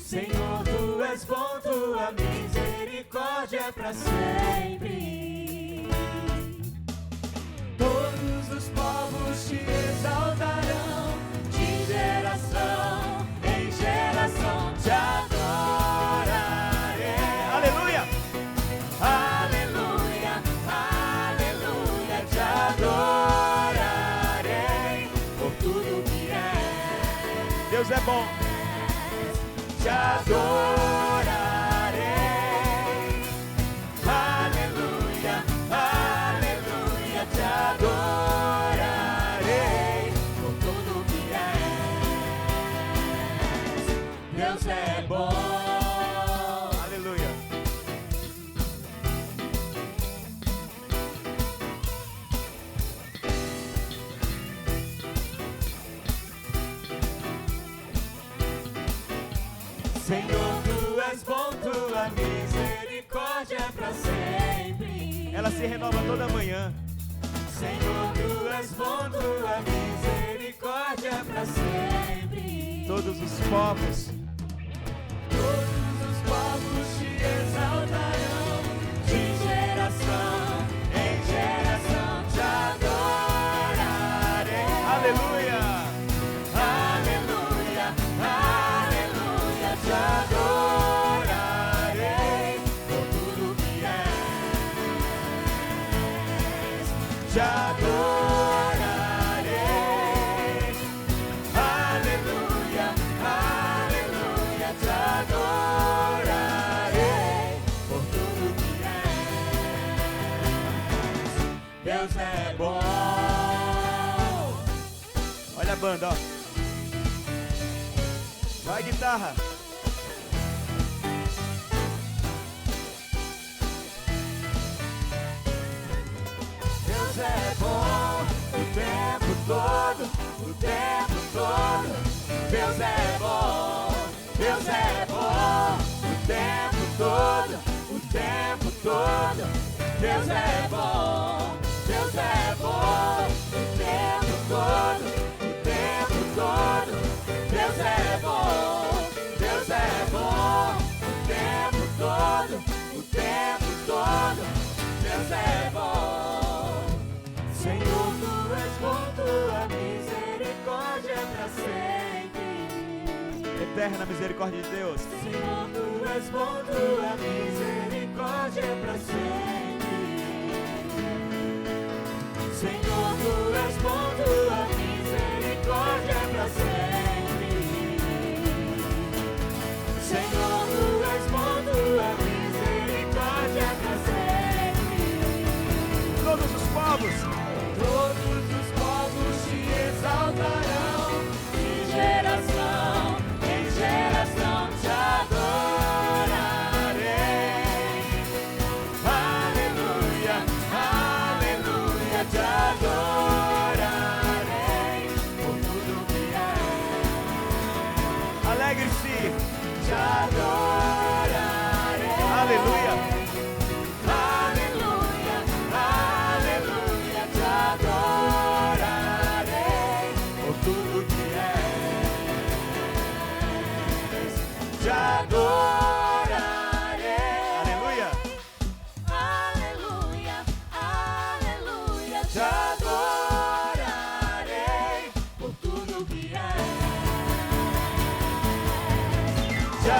Senhor, tu és bom, tua misericórdia é pra sempre. Todos os povos te exaltarão, de geração em geração te adorarei. Aleluia! Aleluia, aleluia, te adorarei por tudo que és. Deus é bom. Te adorarei. Aleluia, aleluia, te adorarei por tudo que és. Deus é bom. Aleluia. Senhor, tu és bom, tua misericórdia é pra sempre. Ela se renova toda manhã. Senhor, tu és bom, tua misericórdia é pra sempre. Todos os povos. Todos os povos te exaltarão, de geração em geração te adorarei. Aleluia! Aleluia, aleluia, te adorarei por tudo que és. Te adorarei. Aleluia, aleluia, te adorarei por tudo que és. Deus é bom. Olha a banda, ó. Vai, guitarra. Deus é bom o tempo todo, o tempo todo. Deus é bom, Deus é bom o tempo todo, o tempo todo. Deus é bom, Deus é bom o tempo todo, o tempo todo. Deus é bom, Deus é bom o tempo todo, o tempo todo. Deus é bom. Senhor, tu és bom, tua misericórdia é pra sempre. Eterna misericórdia de Deus. Senhor, tu és bom, tua misericórdia é pra sempre. Senhor, tu és bom, tua misericórdia é pra sempre. Senhor, tu és bom, tua misericórdia é pra sempre. Todos os povos. Todos os povos te exaltarão, de geração em geração te adorarei. Aleluia, aleluia, te adorarei por tudo que és. Alegre-se. Te adorarei. Aleluia. Aleluia, aleluia, te adorarei por tudo que és. Te adorarei. Aleluia. Aleluia, aleluia, Te adorarei por tudo que és. Te